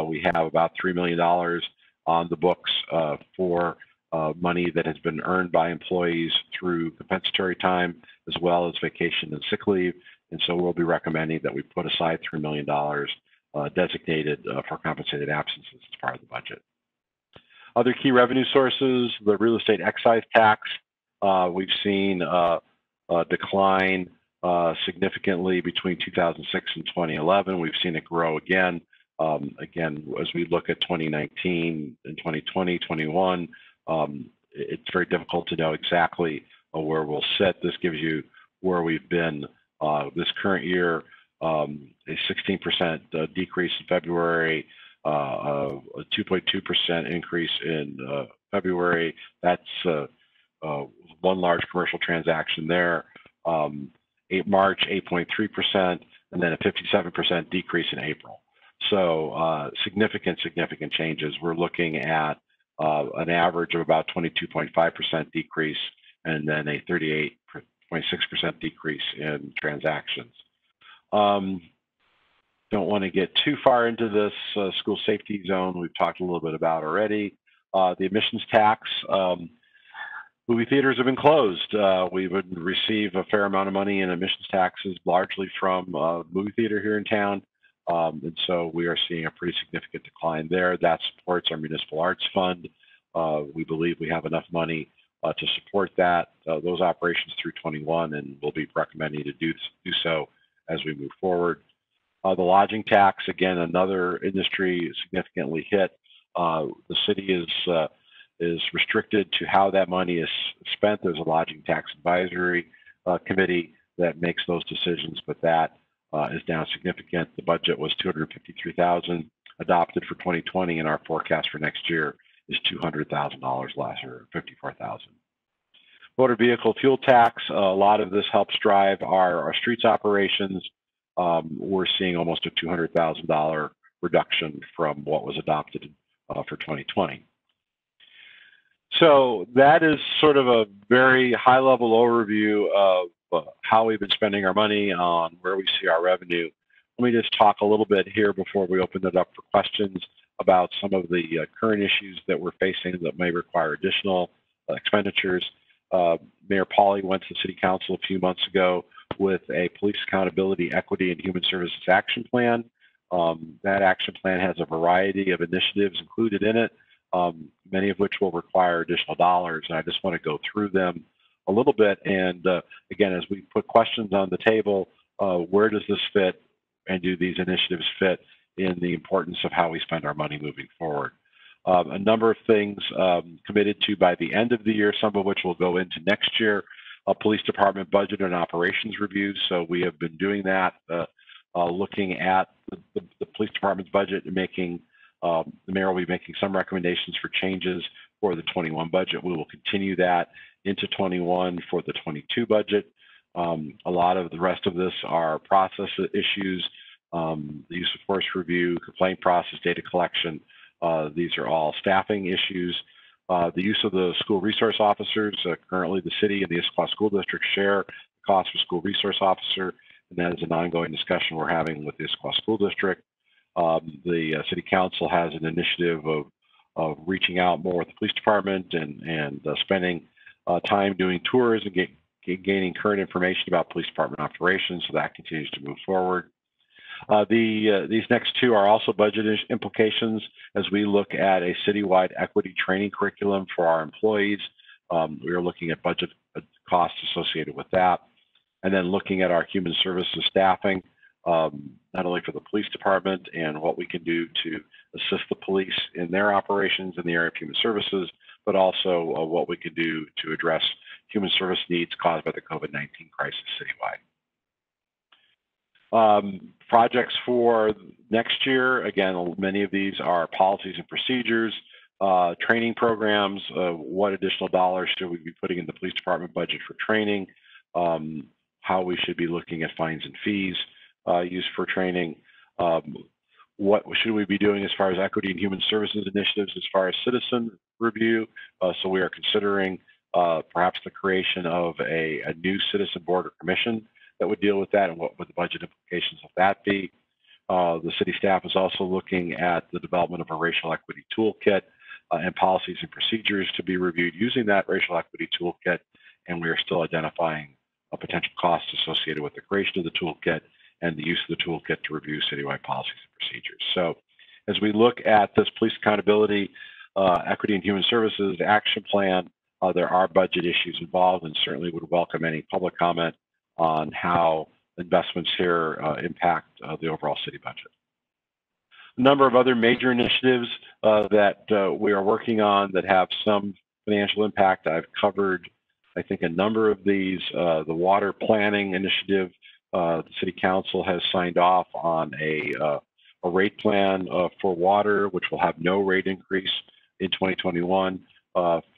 We have about $3 million on the books for money that has been earned by employees through compensatory time, as well as vacation and sick leave. And so we'll be recommending that we put aside $3 million designated for compensated absences as part of the budget. Other key revenue sources, the real estate excise tax. We've seen a decline significantly between 2006 and 2011. We've seen it grow again. Again, as we look at 2019 and 2020, 21, it's very difficult to know exactly where we'll sit. This gives you where we've been this current year, a 16% decrease in February, a 2.2% increase in February. That's one large commercial transaction there. March, 8.3%, and then a 57% decrease in April. So significant changes. We're looking at an average of about 22.5% decrease, and then a 38.6% decrease in transactions. Don't want to get too far into this school safety zone we've talked a little bit about already. The admissions tax. Movie theaters have been closed. We would receive a fair amount of money in admissions taxes, largely from a movie theater here in town. And so we are seeing a pretty significant decline there. That supports our municipal arts fund. We believe we have enough money to support that, those operations through 21, and we'll be recommending to do so as we move forward. The lodging tax, again, another industry significantly hit. The city is restricted to how that money is spent. There's a lodging tax advisory committee that makes those decisions, but that is down significant. The budget was $253,000 adopted for 2020, and our forecast for next year is $200,000 less, or $54,000. Motor vehicle fuel tax, a lot of this helps drive our streets operations. We're seeing almost a $200,000 reduction from what was adopted for 2020. So that is sort of a very high-level overview of how we've been spending our money, on where we see our revenue. Let me just talk a little bit here before we open it up for questions about some of the current issues that we're facing that may require additional expenditures. Mayor Pauly went to the City Council a few months ago with a police accountability, equity, and human services action plan. That action plan has a variety of initiatives included in it, many of which will require additional dollars. And I just want to go through them a little bit. And again, as we put questions on the table, where does this fit, and do these initiatives fit in the importance of how we spend our money moving forward? A number of things committed to by the end of the year, some of which will go into next year. A police department budget and operations review. So we have been doing that, looking at the police department's budget and making, the mayor will be making some recommendations for changes for the 21 budget. We will continue that into 21 for the 22 budget. A lot of the rest of this are process issues, the use of force review, complaint process, data collection. These are all staffing issues. The use of the school resource officers. Currently, the city and the Issaquah School District share the cost for school resource officer, and that is an ongoing discussion we're having with the Issaquah School District. The City Council has an initiative of reaching out more with the police department and spending time doing tours and gaining current information about police department operations, so that continues to move forward. These next two are also budget implications as we look at a citywide equity training curriculum for our employees. We are looking at budget costs associated with that. And then looking at our human services staffing, not only for the police department and what we can do to assist the police in their operations in the area of human services, but also what we can do to address human service needs caused by the COVID-19 crisis citywide. Projects for next year, again, many of these are policies and procedures, training programs, what additional dollars should we be putting in the police department budget for training, how we should be looking at fines and fees used for training, what should we be doing as far as equity and human services initiatives as far as citizen review. So we are considering perhaps the creation of a new citizen board or commission that would deal with that, and what would the budget implications of that be. The city staff is also looking at the development of a racial equity toolkit and policies and procedures to be reviewed using that racial equity toolkit, and we are still identifying potential costs associated with the creation of the toolkit and the use of the toolkit to review citywide policies and procedures. So as we look at this police accountability, equity and human services action plan, there are budget issues involved, and certainly would welcome any public comment on how investments here impact the overall city budget. A number of other major initiatives that we are working on that have some financial impact. I've covered, I think, a number of these. The water planning initiative, the City Council has signed off on a rate plan for water, which will have no rate increase in 2021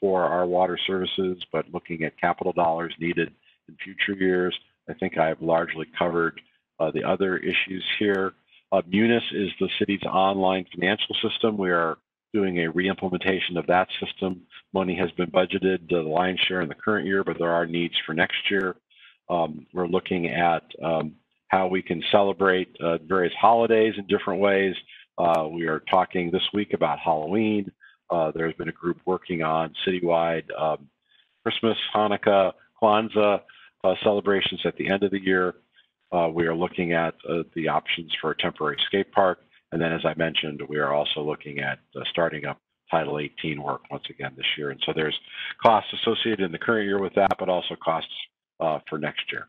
for our water services, but looking at capital dollars needed in future years. I think I have largely covered the other issues here. Munis is the city's online financial system. We are doing a re-implementation of that system. Money has been budgeted, the lion's share in the current year, but there are needs for next year. We're looking at how we can celebrate various holidays in different ways. We are talking this week about Halloween. There's been a group working on citywide Christmas, Hanukkah, Kwanzaa celebrations at the end of the year. We are looking at the options for a temporary skate park. And then, as I mentioned, we are also looking at starting up Title 18 work once again this year. And so there's costs associated in the current year with that, but also costs for next year.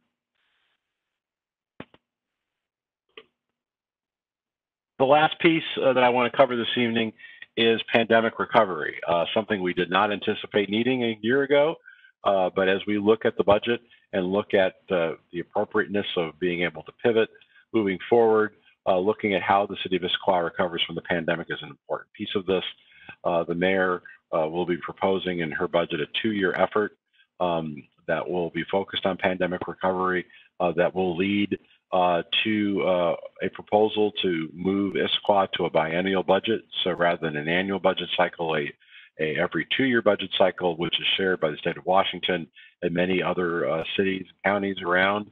The last piece that I want to cover this evening is pandemic recovery, something we did not anticipate needing a year ago. But as we look at the budget and look at the appropriateness of being able to pivot moving forward, looking at how the city of Issaquah recovers from the pandemic is an important piece of this. The mayor will be proposing in her budget a 2-year effort that will be focused on pandemic recovery, that will lead to a proposal to move Issaquah to a biennial budget. So rather than an annual budget cycle, a every 2-year budget cycle, which is shared by the state of Washington and many other cities, counties around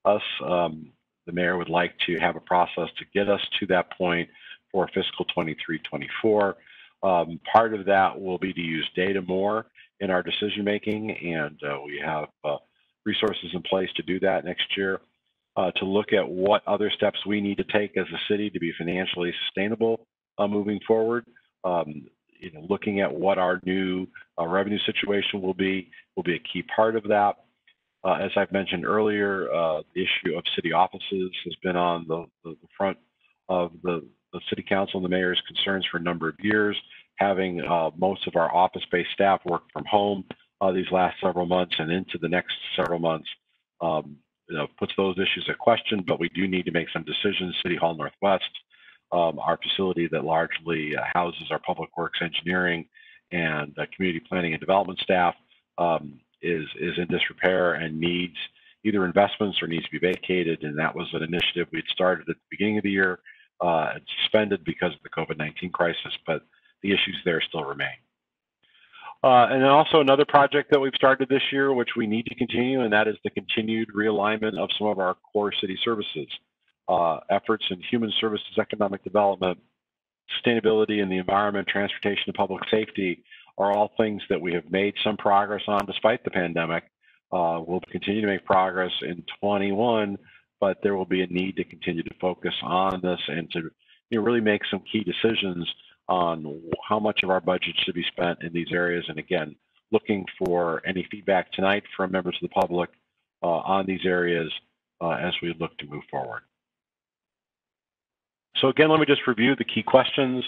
us. The mayor would like to have a process to get us to that point for fiscal 23-24. Part of that will be to use data more in our decision making, and we have resources in place to do that next year. To look at what other steps we need to take as a city to be financially sustainable moving forward. Looking at what our new revenue situation will be a key part of that. As I've mentioned earlier, the issue of city offices has been on the front of the city council and the mayor's concerns for a number of years. Having most of our office-based staff work from home these last several months and into the next several months puts those issues at question, but we do need to make some decisions. City Hall Northwest, our facility that largely houses our public works engineering and community planning and development staff, is in disrepair and needs either investments or needs to be vacated. And that was an initiative we'd started at the beginning of the year and suspended because of the COVID-19 crisis, but the issues there still remain. And then also another project that we've started this year, which we need to continue, and that is the continued realignment of some of our core city services. Efforts in human services, economic development, sustainability in the environment, transportation, and public safety are all things that we have made some progress on despite the pandemic. We'll continue to make progress in 21, but there will be a need to continue to focus on this and to really make some key decisions on how much of our budget should be spent in these areas. And again, looking for any feedback tonight from members of the public on these areas as we look to move forward. So again, let me just review the key questions.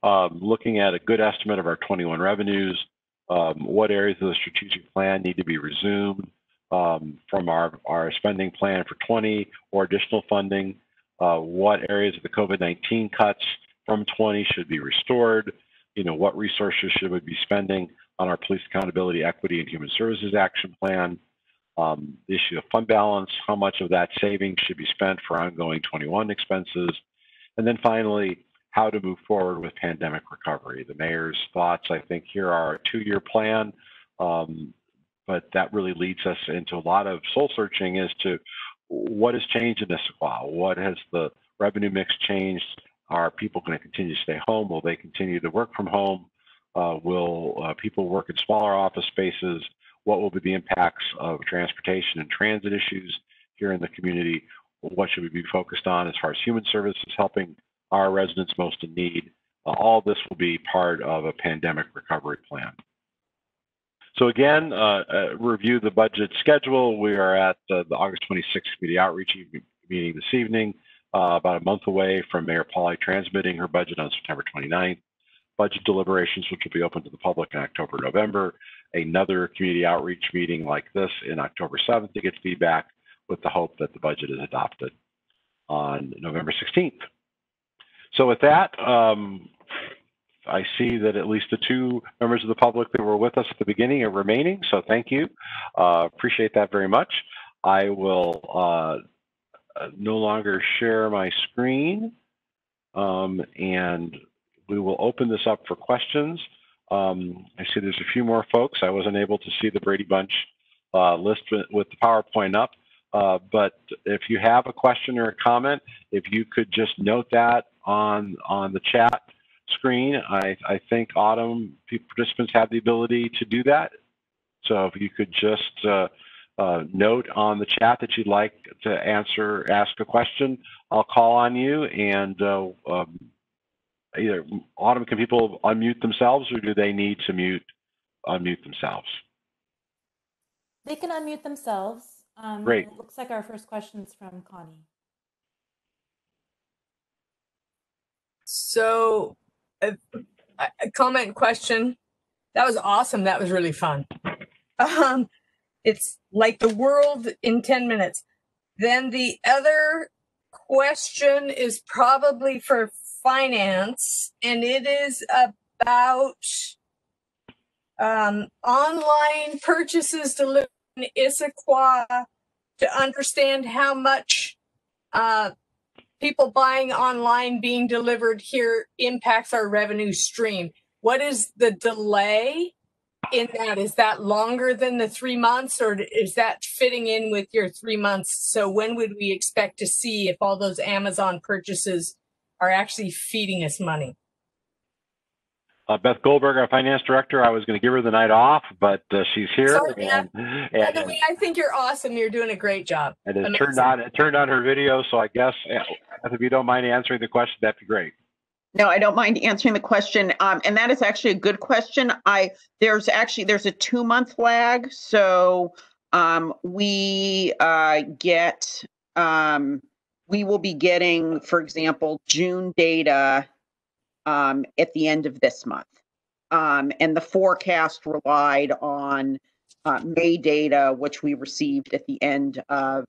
Looking at a good estimate of our 21 revenues, what areas of the strategic plan need to be resumed from our spending plan for 20 or additional funding, what areas of the COVID-19 cuts from 20 should be restored, what resources should we be spending on our police accountability, equity, and human services action plan, the issue of fund balance, how much of that savings should be spent for ongoing 21 expenses, and then finally, how to move forward with pandemic recovery. The mayor's thoughts, I think, here are a 2-year plan, but that really leads us into a lot of soul searching as to what has changed in Issaquah. What has the revenue mix changed? Are people going to continue to stay home? Will they continue to work from home? Will people work in smaller office spaces? What will be the impacts of transportation and transit issues here in the community? What should we be focused on as far as human services helping our residents most in need? All this will be part of a pandemic recovery plan. So again, review the budget schedule. We are at the August 26th committee outreach meeting this evening, about a month away from Mayor Pauley transmitting her budget on September 29th. Budget deliberations, which will be open to the public in October, November. Another community outreach meeting like this in October 7th to get feedback, with the hope that the budget is adopted on November 16th. So with that, I see that at least the 2 members of the public that were with us at the beginning are remaining, so thank you. Appreciate that very much. I will no longer share my screen, and we will open this up for questions. I see there's a few more folks. I wasn't able to see the Brady Bunch list with the PowerPoint up. But if you have a question or a comment, if you could just note that on the chat screen. I think Autumn participants have the ability to do that. So if you could just note on the chat that you'd like to ask a question, I'll call on you. And either Autumn, can people unmute themselves, or do they need to unmute themselves? They can unmute themselves. Great. It looks like our first question is from Connie. So, a comment question. That was awesome. That was really fun. It's like the world in 10 minutes. Then the other question is probably for finance, and it is about online purchases delivered in Issaquah to understand how much people buying online being delivered here impacts our revenue stream. What is the delay in that? Is that longer than the 3 months, or is that fitting in with your 3 months? So when would we expect to see if all those Amazon purchases are actually feeding us money? Beth Goldberg, our finance director, I was going to give her the night off, but she's here. Sorry, Beth. By the way, I think you're awesome. You're doing a great job. And it turned on her video, so I guess if you don't mind answering the question, that'd be great. No, I don't mind answering the question, and that is actually a good question. There's a 2-month lag, so we will be getting, for example, June data at the end of this month, and the forecast relied on May data, which we received at the end of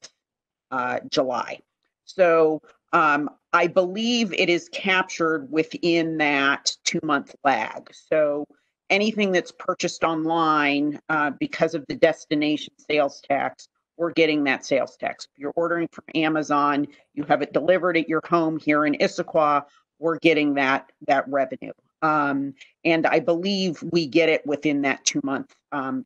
July. So I believe it is captured within that 2-month lag. So anything that's purchased online because of the destination sales tax, we're getting that sales tax. If you're ordering from Amazon, you have it delivered at your home here in Issaquah, we're getting that revenue. And I believe we get it within that 2-month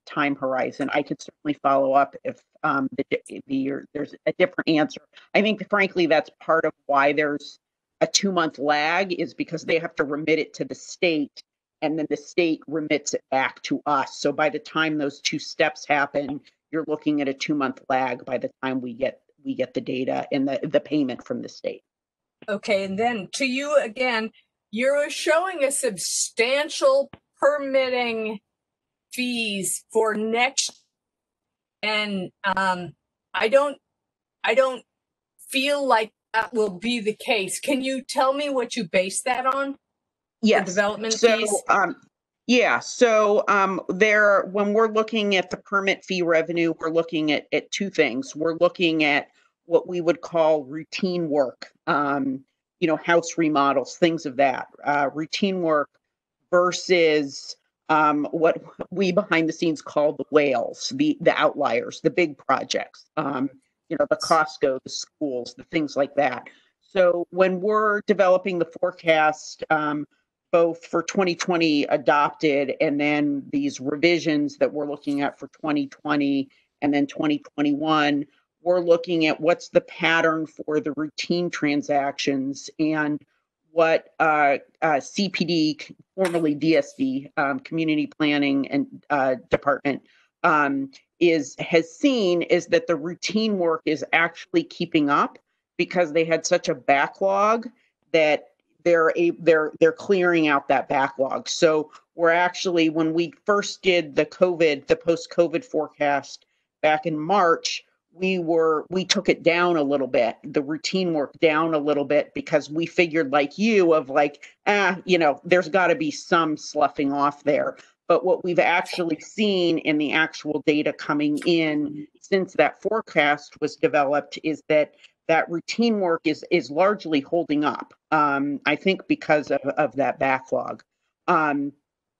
time horizon. I could certainly follow up if there's a different answer. I think, frankly, that's part of why there's a 2-month lag, is because they have to remit it to the state, and then the state remits it back to us. So by the time those two steps happen, you're looking at a 2-month lag by the time we get the data and the payment from the state. Okay, and then to you again, you're showing a substantial permitting fees for next, and I don't feel like that will be the case. Can you tell me what you base that on? Yes. The development fees? Yeah, so when we're looking at the permit fee revenue, we're looking at two things. We're looking at what we would call routine work, house remodels, things of that, routine work versus what we behind the scenes call the whales, the outliers, the big projects, the Costco, the schools, the things like that. So when we're developing the forecast, both for 2020 adopted and then these revisions that we're looking at for 2020 and then 2021, we're looking at what's the pattern for the routine transactions and what CPD, formerly DSD, Community Planning and Department, has seen is that the routine work is actually keeping up because they had such a backlog that they're clearing out that backlog. So we're actually, when we first did the post-COVID forecast back in March, we took it down a little bit, the routine work down a little bit, because we figured like you of there's got to be some sloughing off there. But what we've actually seen in the actual data coming in since that forecast was developed is that routine work is largely holding up, I think because of that backlog. And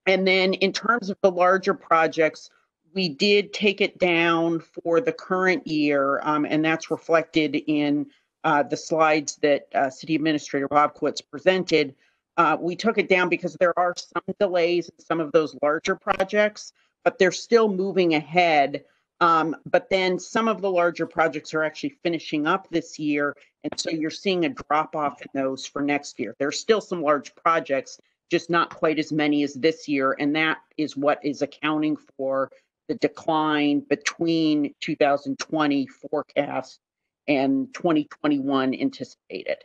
then in terms of the larger projects, we did take it down for the current year, and that's reflected in the slides that City Administrator Bobkowitz presented. We took it down because there are some delays in some of those larger projects, but they're still moving ahead. But then some of the larger projects are actually finishing up this year, and so you're seeing a drop off in those for next year. There's still some large projects, just not quite as many as this year, and that is what is accounting for the decline between 2020 forecast and 2021 anticipated.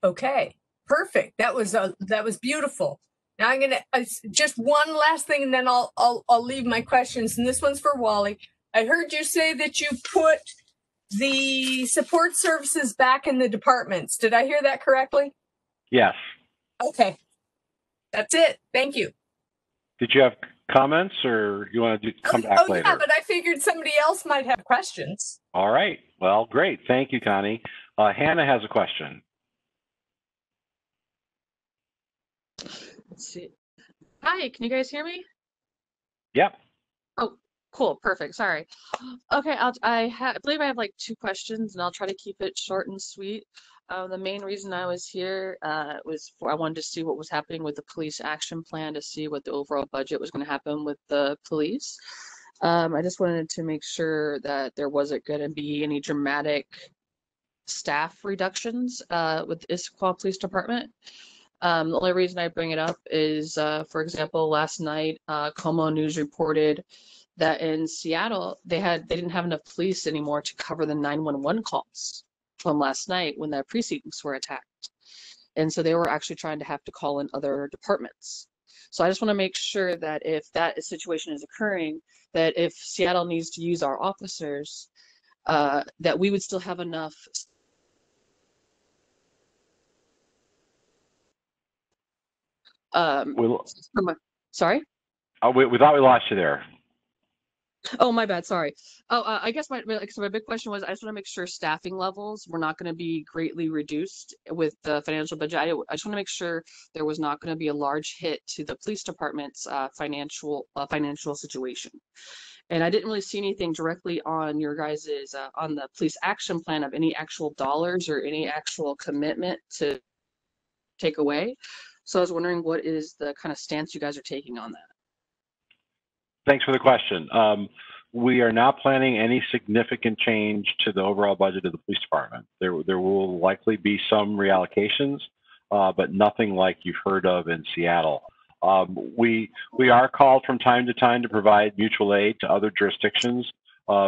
Okay, perfect. That was beautiful. Now I'm gonna just one last thing, and then I'll leave my questions. And this one's for Wally. I heard you say that you put the support services back in the departments. Did I hear that correctly? Yes. Okay, that's it. Thank you. Did you have comments, or you want to come back later? Yeah, but I figured somebody else might have questions. All right. Well, great. Thank you, Connie. Hannah has a question. Let's see. Hi, can you guys hear me? Yep. Oh, cool. Perfect. Sorry. Okay. I believe I have like 2 questions, and I'll try to keep it short and sweet. The main reason I was here was I wanted to see what was happening with the police action plan, to see what the overall budget was going to happen with the police. I just wanted to make sure that there wasn't going to be any dramatic staff reductions with the Issaquah Police Department. The only reason I bring it up is, for example, last night, Como News reported that in Seattle, they didn't have enough police anymore to cover the 911 calls from last night when the precincts were attacked. And so they were actually trying to have to call in other departments. So I just want to make sure that if that situation is occurring, that if Seattle needs to use our officers, that we would still have enough. Sorry? We thought we lost you there. Oh, my bad. Sorry. Oh, I guess my big question was, I just want to make sure staffing levels were not going to be greatly reduced with the financial budget. I just want to make sure there was not going to be a large hit to the police department's financial situation. And I didn't really see anything directly on your guys's on the police action plan of any actual dollars or any actual commitment to take away. So I was wondering, what is the kind of stance you guys are taking on that? Thanks for the question. We are not planning any significant change to the overall budget of the police department. There will likely be some reallocations, but nothing like you've heard of in Seattle. We are called from time to time to provide mutual aid to other jurisdictions.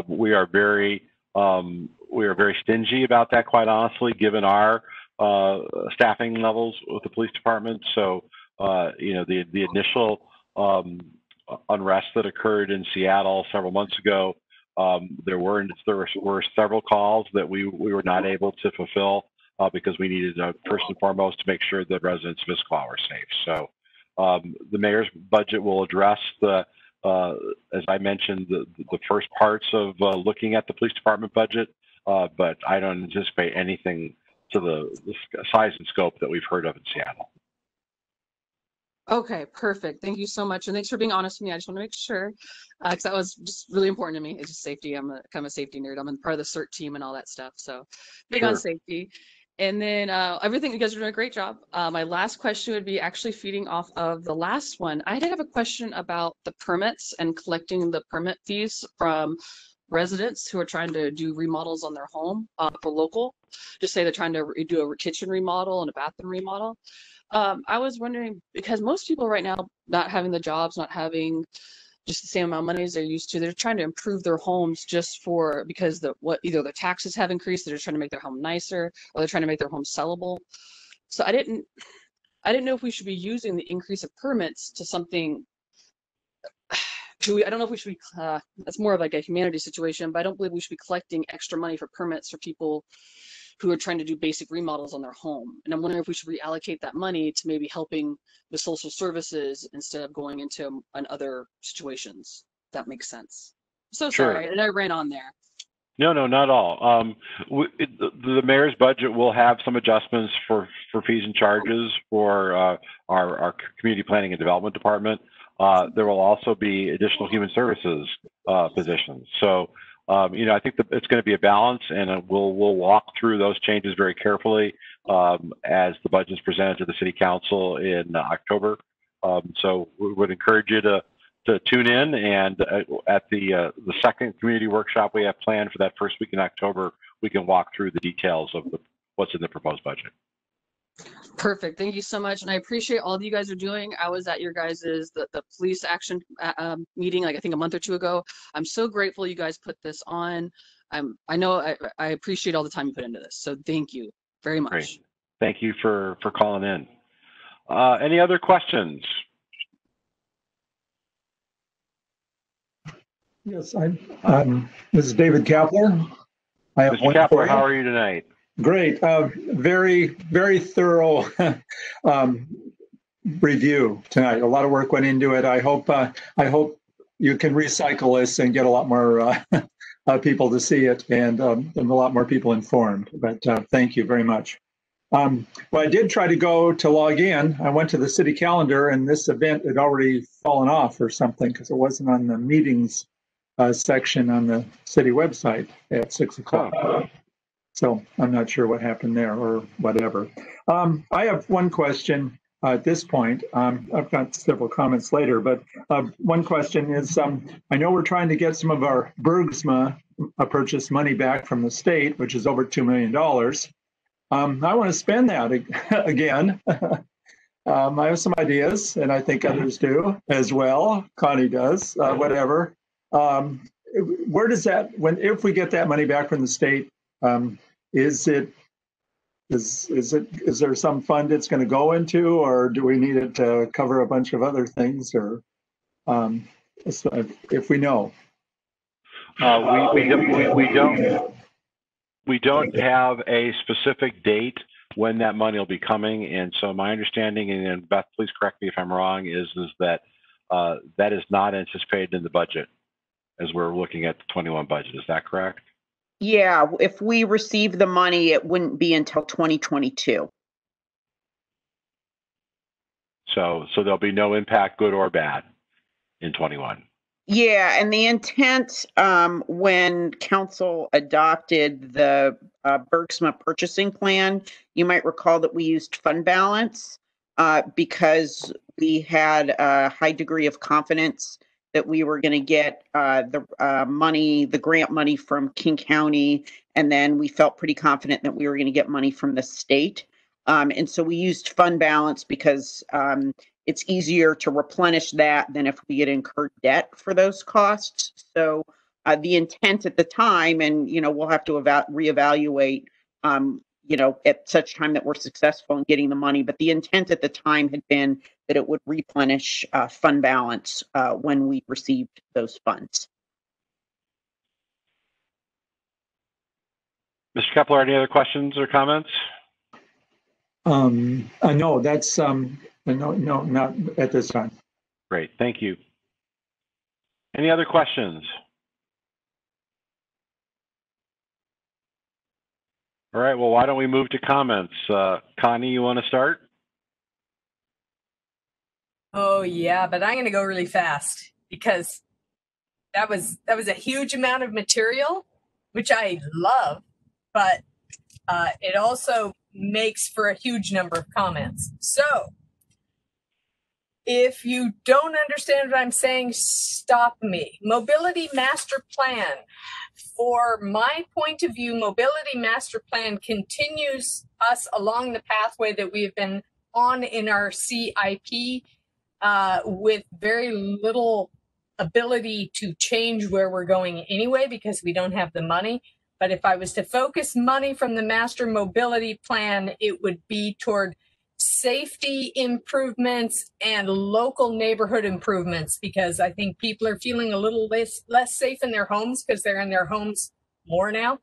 We are very stingy about that, quite honestly, given our staffing levels with the police department. So, the initial unrest that occurred in Seattle several months ago, there were several calls that we were not able to fulfill because we needed, first and foremost, to make sure that residents of Issaquah were safe. So the mayor's budget will address as I mentioned, the first parts of looking at the police department budget, but I don't anticipate anything to the size and scope that we've heard of in Seattle. Okay, perfect. Thank you so much. And thanks for being honest with me. I just want to make sure, because that was just really important to me. It's just safety. I'm kind of a safety nerd. I'm part of the CERT team and all that stuff. So big on safety. And then everything, you guys are doing a great job. My last question would be actually feeding off of the last one. I did have a question about the permits and collecting the permit fees from residents who are trying to do remodels on their home for local. Just say they're trying to do a kitchen remodel and a bathroom remodel. I was wondering, because most people right now, not having the jobs, not having just the same amount of money as they're used to, they're trying to improve their homes just because either the taxes have increased, they're just trying to make their home nicer, or they're trying to make their home sellable. So I didn't know if we should be using the increase of permits to something. I don't know if we should be, that's more of like a humanity situation, but I don't believe we should be collecting extra money for permits for people who are trying to do basic remodels on their home. And I'm wondering if we should reallocate that money to maybe helping with social services instead of going into other situations. If that makes sense. So sorry, and I ran on there. No, not at all. The mayor's budget will have some adjustments for fees and charges for our community planning and development department. There will also be additional human services positions. So, I think that it's going to be a balance, and we'll walk through those changes very carefully as the budget is presented to the city council in October. So we would encourage you to tune in, and at the second community workshop we have planned for that first week in October, we can walk through the details of what's in the proposed budget. Perfect. Thank you so much. And I appreciate all that you guys are doing. I was at your guys's the police action meeting, like I think a month or two ago. I'm so grateful you guys put this on. I know I appreciate all the time you put into this. So thank you very much. Great. Thank you for calling in. Any other questions? Yes, this is David Kapler. Mr. Kapler, how are you tonight? Great. Very, very thorough review tonight. A lot of work went into it. I hope you can recycle this and get a lot more people to see it and a lot more people informed. But thank you very much. Well, I did try to go to log in. I went to the city calendar, and this event had already fallen off or something because it wasn't on the meetings section on the city website at 6 o'clock. Oh. So I'm not sure what happened there or whatever. I have one question at this point. I've got several comments later, but one question is, I know we're trying to get some of our Bergsma purchase money back from the state, which is over $2 million. I want to spend that again. I have some ideas, and I think others do as well. Connie does, whatever. Where does that, if we get that money back from the state, is there some fund it's going to go into, or do we need it to cover a bunch of other things, or if we know? We don't have a specific date when that money will be coming, and so my understanding, and Beth, please correct me if I'm wrong, is that that is not anticipated in the budget as we're looking at the 21 budget. Is that correct? Yeah, if we receive the money, it wouldn't be until 2022. So there'll be no impact, good or bad, in 21. Yeah, and the intent when council adopted the Bergsma purchasing plan, you might recall that we used fund balance because we had a high degree of confidence that we were going to get the grant money from King County, and then we felt pretty confident that we were going to get money from the state. And so we used fund balance because it's easier to replenish that than if we had incurred debt for those costs. So the intent at the time, and we'll have to reevaluate, at such time that we're successful in getting the money. But the intent at the time had been that it would replenish fund balance when we received those funds. Mr. Kepler, any other questions or comments? No, that's no, not at this time. Great, thank you. Any other questions? All right, well, why don't we move to comments? Connie, you want to start? Oh yeah, but I'm going to go really fast because that was a huge amount of material, which I love, but it also makes for a huge number of comments. So if you don't understand what I'm saying, stop me. Mobility Master Plan. For my point of view, Mobility Master Plan continues us along the pathway that we have been on in our CIP with very little ability to change where we're going anyway because we don't have the money. But if I was to focus money from the Master Mobility Plan, it would be toward safety improvements and local neighborhood improvements, because I think people are feeling a little less safe in their homes because they're in their homes more now.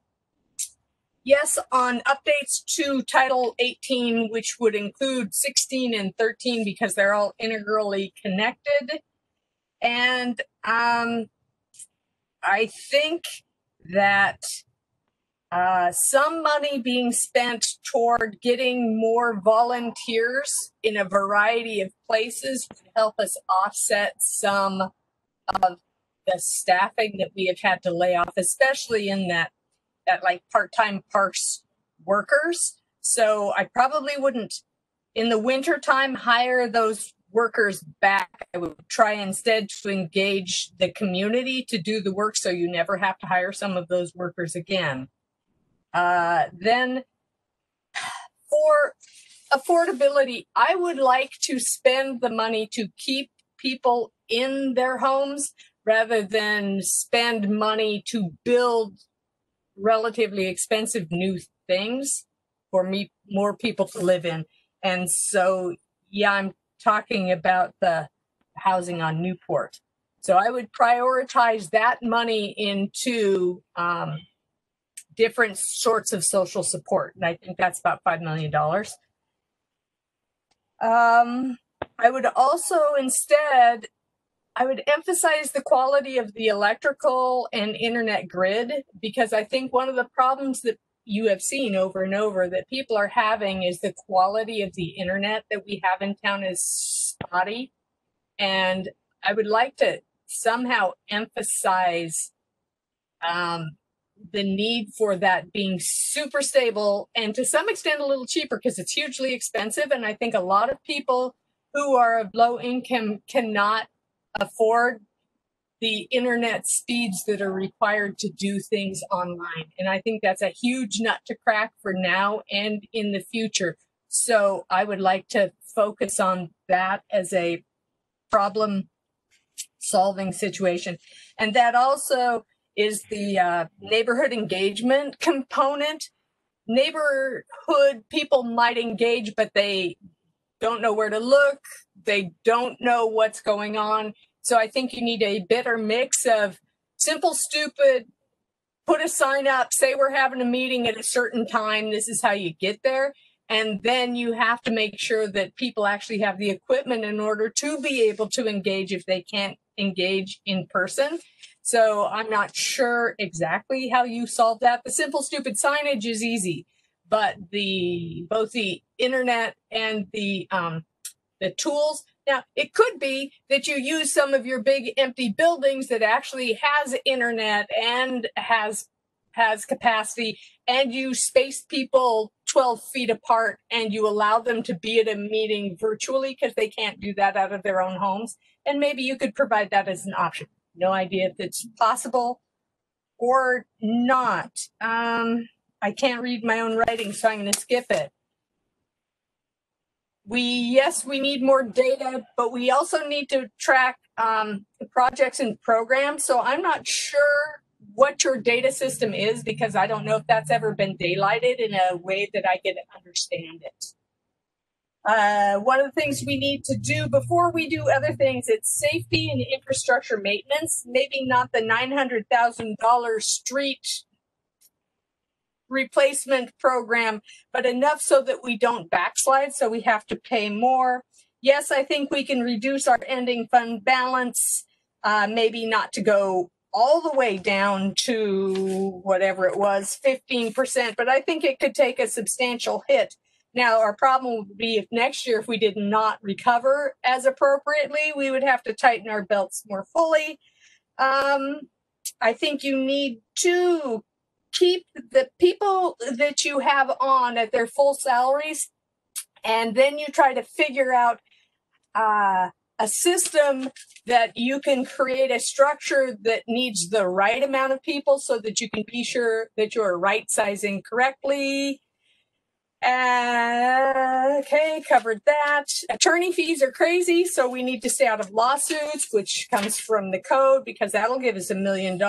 Yes, on updates to Title 18, which would include 16 and 13 because they're all integrally connected. And I think that some money being spent toward getting more volunteers in a variety of places would help us offset some of the staffing that we have had to lay off, especially in that like part-time parks workers. So I probably wouldn't in the wintertime hire those workers back. I would try instead to engage the community to do the work so you never have to hire some of those workers again. Then for affordability, I would like to spend the money to keep people in their homes rather than spend money to build relatively expensive new things for more people to live in. And so, yeah, I'm talking about the housing on Newport. So I would prioritize that money into different sorts of social support. And I think that's about $5 million. I would also I would emphasize the quality of the electrical and internet grid, because I think one of the problems that you have seen over and over that people are having is the quality of the internet that we have in town is spotty. And I would like to somehow emphasize the need for that being super stable and to some extent a little cheaper, because it's hugely expensive. And I think a lot of people who are of low income cannot afford the internet speeds that are required to do things online. And I think that's a huge nut to crack for now and in the future. So I would like to focus on that as a problem solving situation. And that also is the neighborhood engagement component. Neighborhood people might engage, but they don't know where to look. They don't know what's going on. So I think you need a better mix of simple, stupid, put a sign up, say we're having a meeting at a certain time, this is how you get there. And then you have to make sure that people actually have the equipment in order to be able to engage if they can't engage in person. So I'm not sure exactly how you solve that. The simple, stupid signage is easy, but both the internet and the tools. Now, it could be that you use some of your big empty buildings that actually has internet and has capacity, and you space people 12 feet apart and you allow them to be at a meeting virtually because they can't do that out of their own homes. And maybe you could provide that as an option. No idea if it's possible or not. I can't read my own writing, so I'm going to skip it. Yes, we need more data, but we also need to track projects and programs. So I'm not sure what your data system is, because I don't know if that's ever been daylighted in a way that I can understand it. One of the things we need to do before we do other things, it's safety and infrastructure maintenance, maybe not the $900,000 street replacement program, but enough so that we don't backslide, so we have to pay more. Yes, I think we can reduce our ending fund balance, maybe not to go all the way down to whatever it was, 15%, but I think it could take a substantial hit. Now, our problem would be if next year, if we did not recover as appropriately, we would have to tighten our belts more fully. I think you need to keep the people that you have on at their full salaries, and then you try to figure out a system that you can create a structure that needs the right amount of people so that you can be sure that you're right sizing correctly. Okay, covered that. Attorney fees are crazy, so we need to stay out of lawsuits, which comes from the code, because that'll give us $1 million.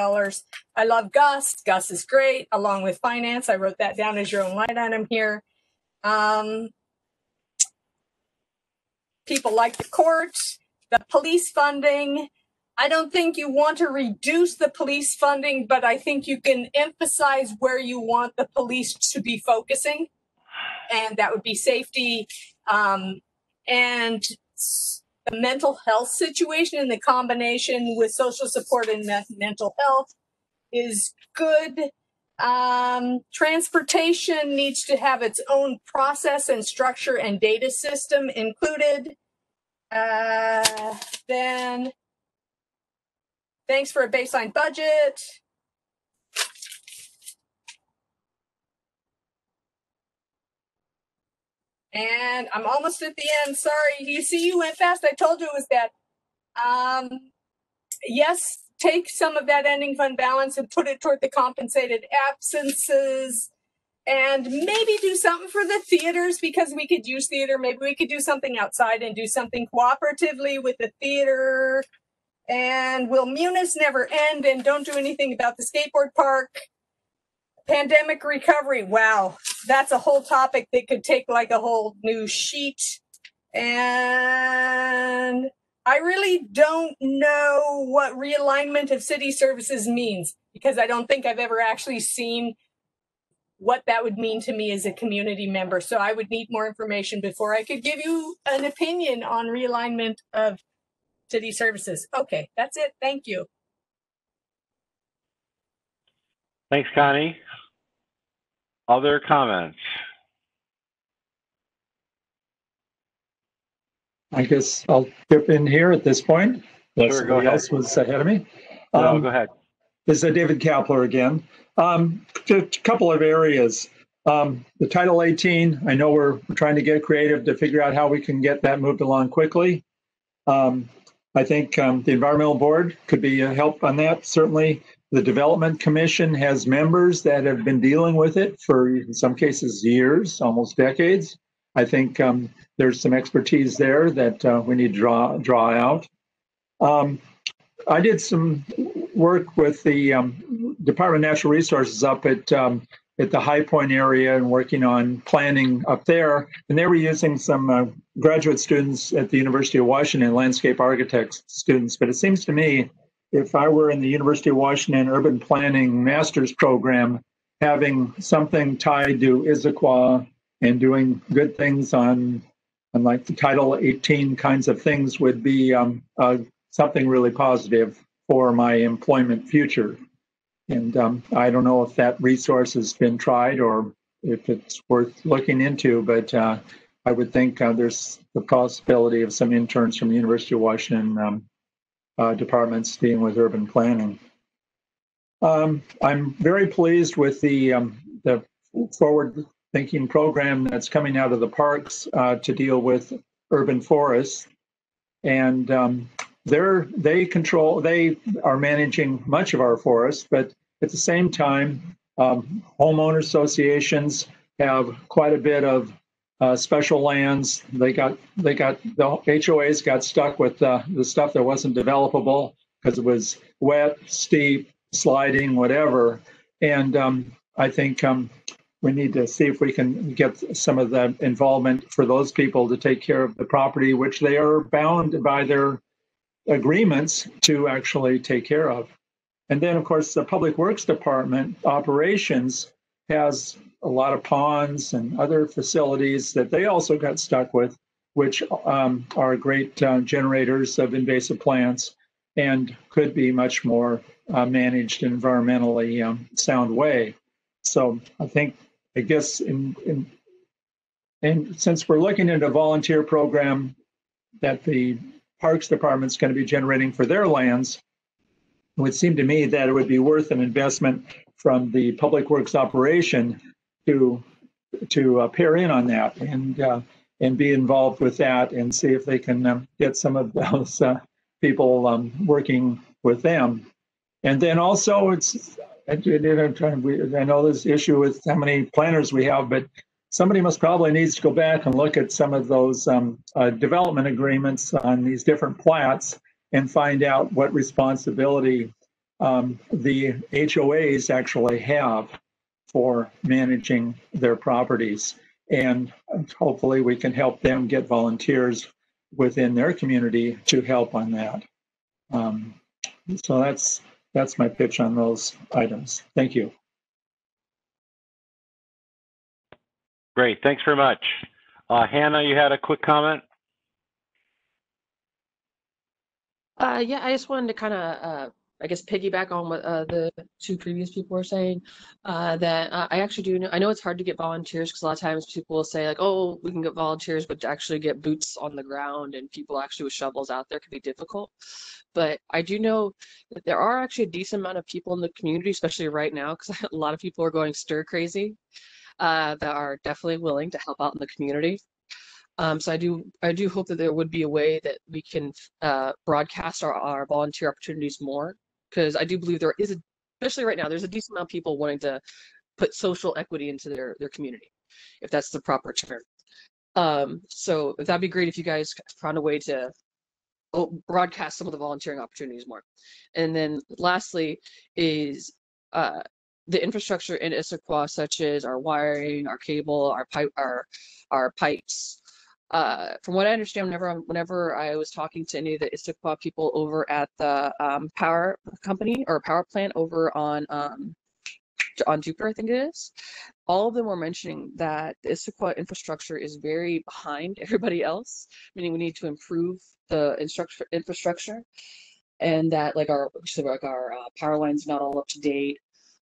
I love Gus. Gus is great, along with finance. I wrote that down as your own line item here. People like the courts, the police funding. I don't think you want to reduce the police funding, but I think you can emphasize where you want the police to be focusing. And that would be safety, and the mental health situation in the combination with social support and mental health is good. Transportation needs to have its own process and structure and data system included. Then thanks for a baseline budget. And I'm almost at the end. Sorry. You see, you went fast. I told you it was that. Yes, take some of that ending fund balance and put it toward the compensated absences, and maybe do something for the theaters, because we could use theater. Maybe we could do something outside and do something cooperatively with the theater. And will Munis never end? And don't do anything about the skateboard park. Pandemic recovery. Wow, that's a whole topic that could take like a whole new sheet. And I really don't know what realignment of city services means, because I don't think I've ever actually seen what that would mean to me as a community member. So I would need more information before I could give you an opinion on realignment of city services. Okay, that's it. Thank you. Thanks, Connie. Other comments? I guess I'll dip in here at this point. Unless Sure, go somebody ahead. else was ahead of me. No, go ahead. This is David Kapler again. Just a couple of areas. The Title 18, I know we're trying to get creative to figure out how we can get that moved along quickly. I think the Environmental Board could be a help on that. Certainly, the Development Commission has members that have been dealing with it for, in some cases, years, almost decades. I think there's some expertise there that we need to draw out. I did some work with the Department of Natural Resources up at the High Point area and working on planning up there. And they were using some graduate students at the University of Washington, landscape architects students. But it seems to me, if I were in the University of Washington urban planning master's program, having something tied to Issaquah and doing good things on like the Title 18 kinds of things would be something really positive for my employment future. And I don't know if that resource has been tried or if it's worth looking into, but I would think there's the possibility of some interns from the University of Washington departments dealing with urban planning. I'm very pleased with the forward-thinking program that's coming out of the parks to deal with urban forests. And they are managing much of our forests, but at the same time, homeowner associations have quite a bit of special lands. The HOAs got stuck with the stuff that wasn't developable because it was wet, steep, sliding, whatever. And I think we need to see if we can get some of the involvement for those people to take care of the property, which they are bound by their agreements to actually take care of. And then, of course, the Public Works Department operations has a lot of ponds and other facilities that they also got stuck with, which are great generators of invasive plants and could be much more managed in an environmentally sound way. So I guess and since we're looking at a volunteer program that the Parks Department is going to be generating for their lands, it would seem to me that it would be worth an investment from the Public Works operation to pair in on that and be involved with that and see if they can get some of those people working with them. And then also, I know there's an issue with how many planners we have, but somebody probably needs to go back and look at some of those development agreements on these different plats and find out what responsibility the HOAs actually have for managing their properties. And hopefully we can help them get volunteers within their community to help on that. So that's my pitch on those items. Thank you. Great, thanks very much. Hannah, you had a quick comment? Yeah, I just wanted to kind of, I guess, piggyback on what the two previous people were saying. That I actually do know. I know it's hard to get volunteers because a lot of times people will say like, "Oh, we can get volunteers," but to actually get boots on the ground and people actually with shovels out there can be difficult. But I do know that there are actually a decent amount of people in the community, especially right now, because a lot of people are going stir crazy, that are definitely willing to help out in the community. So I do hope that there would be a way that we can broadcast our volunteer opportunities more, because I do believe there is, especially right now, there's a decent amount of people wanting to put social equity into their community, if that's the proper term. So that'd be great if you guys found a way to broadcast some of the volunteering opportunities more. And then lastly is the infrastructure in Issaquah, such as our wiring, our cable, our pipes. From what I understand, whenever I was talking to any of the Issaquah people over at the power company or power plant over on Jupiter, I think it is, all of them were mentioning that the Issaquah infrastructure is very behind everybody else, meaning we need to improve the infrastructure, and that like our power lines not all up to date.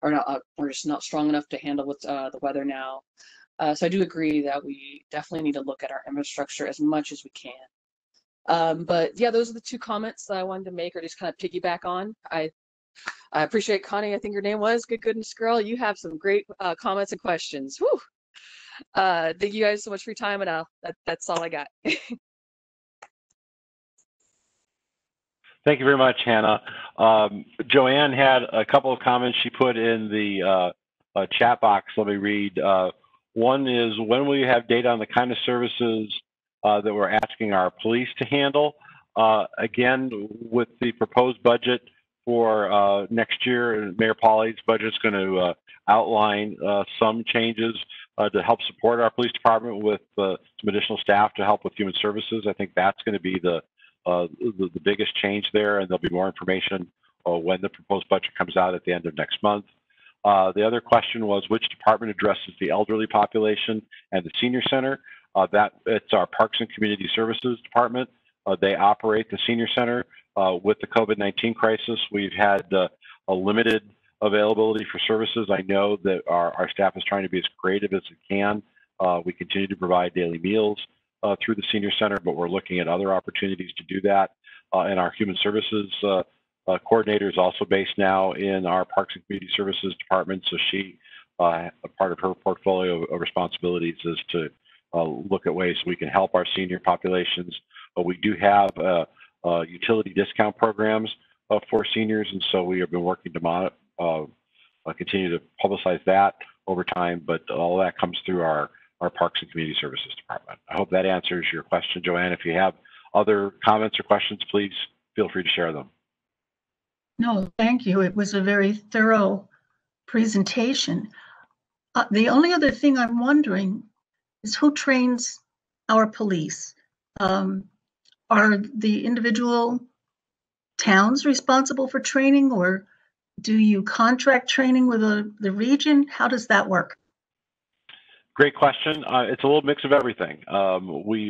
are not, we're just not strong enough to handle with the weather now. So I do agree that we definitely need to look at our infrastructure as much as we can. But yeah, those are the two comments that I wanted to make, or just kind of piggyback on. I appreciate, Connie, I think your name was, good goodness girl. You have some great comments and questions. Whew. Thank you guys so much for your time, and that's all I got. Thank you very much, Hannah. Joanne had a couple of comments she put in the chat box. Let me read. One is, when will you have data on the kind of services that we're asking our police to handle? Again, with the proposed budget for next year, Mayor Pauly's budget is going to outline some changes to help support our police department with some additional staff to help with human services. I think that's going to be the biggest change there, and there'll be more information when the proposed budget comes out at the end of next month. The other question was, which department addresses the elderly population and the senior center? It's our Parks and Community Services Department. They operate the senior center. With the COVID-19 crisis, we've had a limited availability for services. I know that our staff is trying to be as creative as it can. We continue to provide daily meals through the senior center, but we're looking at other opportunities to do that. And our human services coordinator is also based now in our Parks and Community Services Department. So she, a part of her portfolio of responsibilities is to look at ways we can help our senior populations. We do have utility discount programs for seniors, and so we have been working to continue to publicize that over time, but all that comes through our Parks and Community Services Department. I hope that answers your question, Joanne. If you have other comments or questions, please feel free to share them. No, thank you. It was a very thorough presentation. The only other thing I'm wondering is who trains our police? Are the individual towns responsible for training, or do you contract training with the region? How does that work? Great question. It's a little mix of everything. We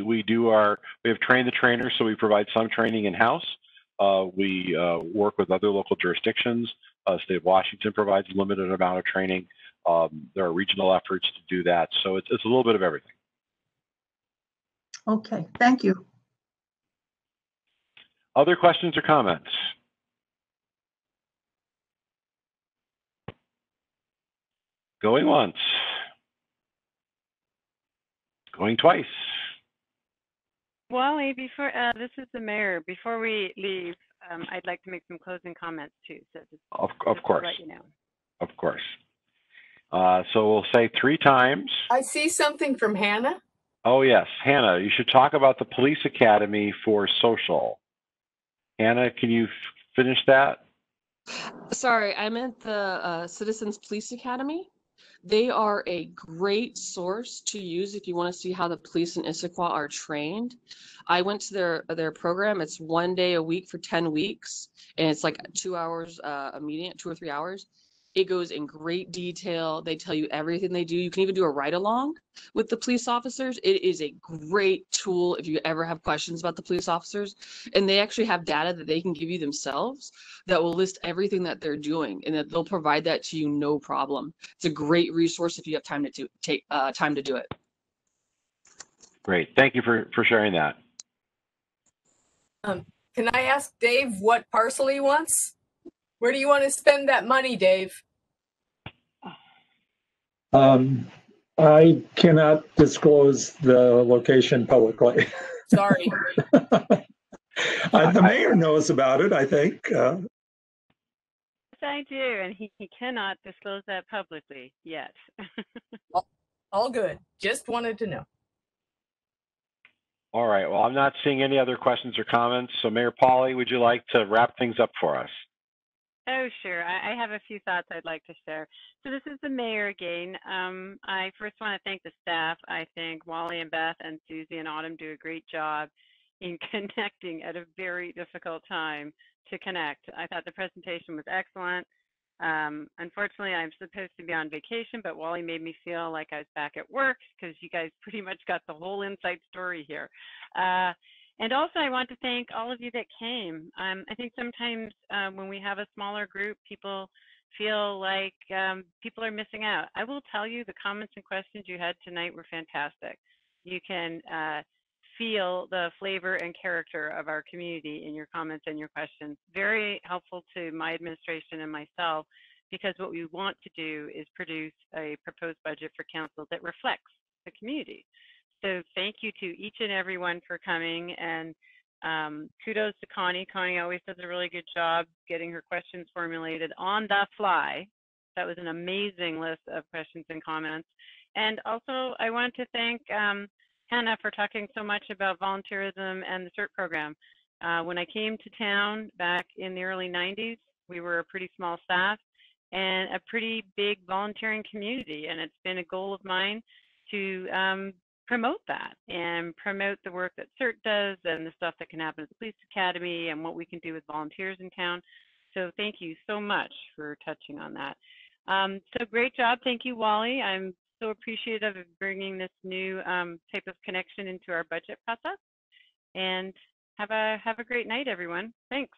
have trained the trainers, so we provide some training in-house. We work with other local jurisdictions. State of Washington provides a limited amount of training. There are regional efforts to do that. So it's a little bit of everything. Okay, thank you. Other questions or comments? Going once. Going twice. Wally, before this is the mayor. Before we leave, I'd like to make some closing comments too. So of course. To let you know. Of course. So we'll say 3 times. I see something from Hannah. Oh yes, Hannah, you should talk about the Police Academy for social. Hannah, can you finish that? Sorry, I meant the Citizens Police Academy. They are a great source to use if you want to see how the police in Issaquah are trained. I went to their program. It's 1 day a week for 10 weeks, and it's like 2 hours a meeting, 2 or 3 hours. It goes in great detail. They tell you everything they do. You can even do a ride-along with the police officers. It is a great tool if you ever have questions about the police officers. And they actually have data that they can give you themselves that will list everything that they're doing, and that they'll provide that to you no problem. It's a great resource if you have time to take time to do it. Great. Thank you for sharing that. Can I ask Dave what parcel he wants? Where do you want to spend that money, Dave? I cannot disclose the location publicly. Sorry. The mayor knows about it, I think. Yes, I do, and he cannot disclose that publicly yet. All good. Just wanted to know. All right. Well, I'm not seeing any other questions or comments. So Mayor Pauly, would you like to wrap things up for us? Oh, sure. I have a few thoughts I'd like to share. So this is the mayor again. I first want to thank the staff. I think Wally and Beth and Susie and Autumn do a great job in connecting at a very difficult time to connect. I thought the presentation was excellent. Unfortunately, I'm supposed to be on vacation, but Wally made me feel like I was back at work because you guys pretty much got the whole inside story here. And also, I want to thank all of you that came. I think sometimes when we have a smaller group, people feel like people are missing out. I will tell you the comments and questions you had tonight were fantastic. You can feel the flavor and character of our community in your comments and your questions. Very helpful to my administration and myself, because what we want to do is produce a proposed budget for council that reflects the community. So thank you to each and everyone for coming, and kudos to Connie. Connie always does a really good job getting her questions formulated on the fly. That was an amazing list of questions and comments. And also I wanted to thank Hannah for talking so much about volunteerism and the CERT program. When I came to town back in the early 90s, we were a pretty small staff and a pretty big volunteering community. And it's been a goal of mine to promote that and promote the work that CERT does and the stuff that can happen at the police academy and what we can do with volunteers in town. So thank you so much for touching on that. So great job. Thank you, Wally. I'm so appreciative of bringing this new type of connection into our budget process. And have a great night, everyone. Thanks.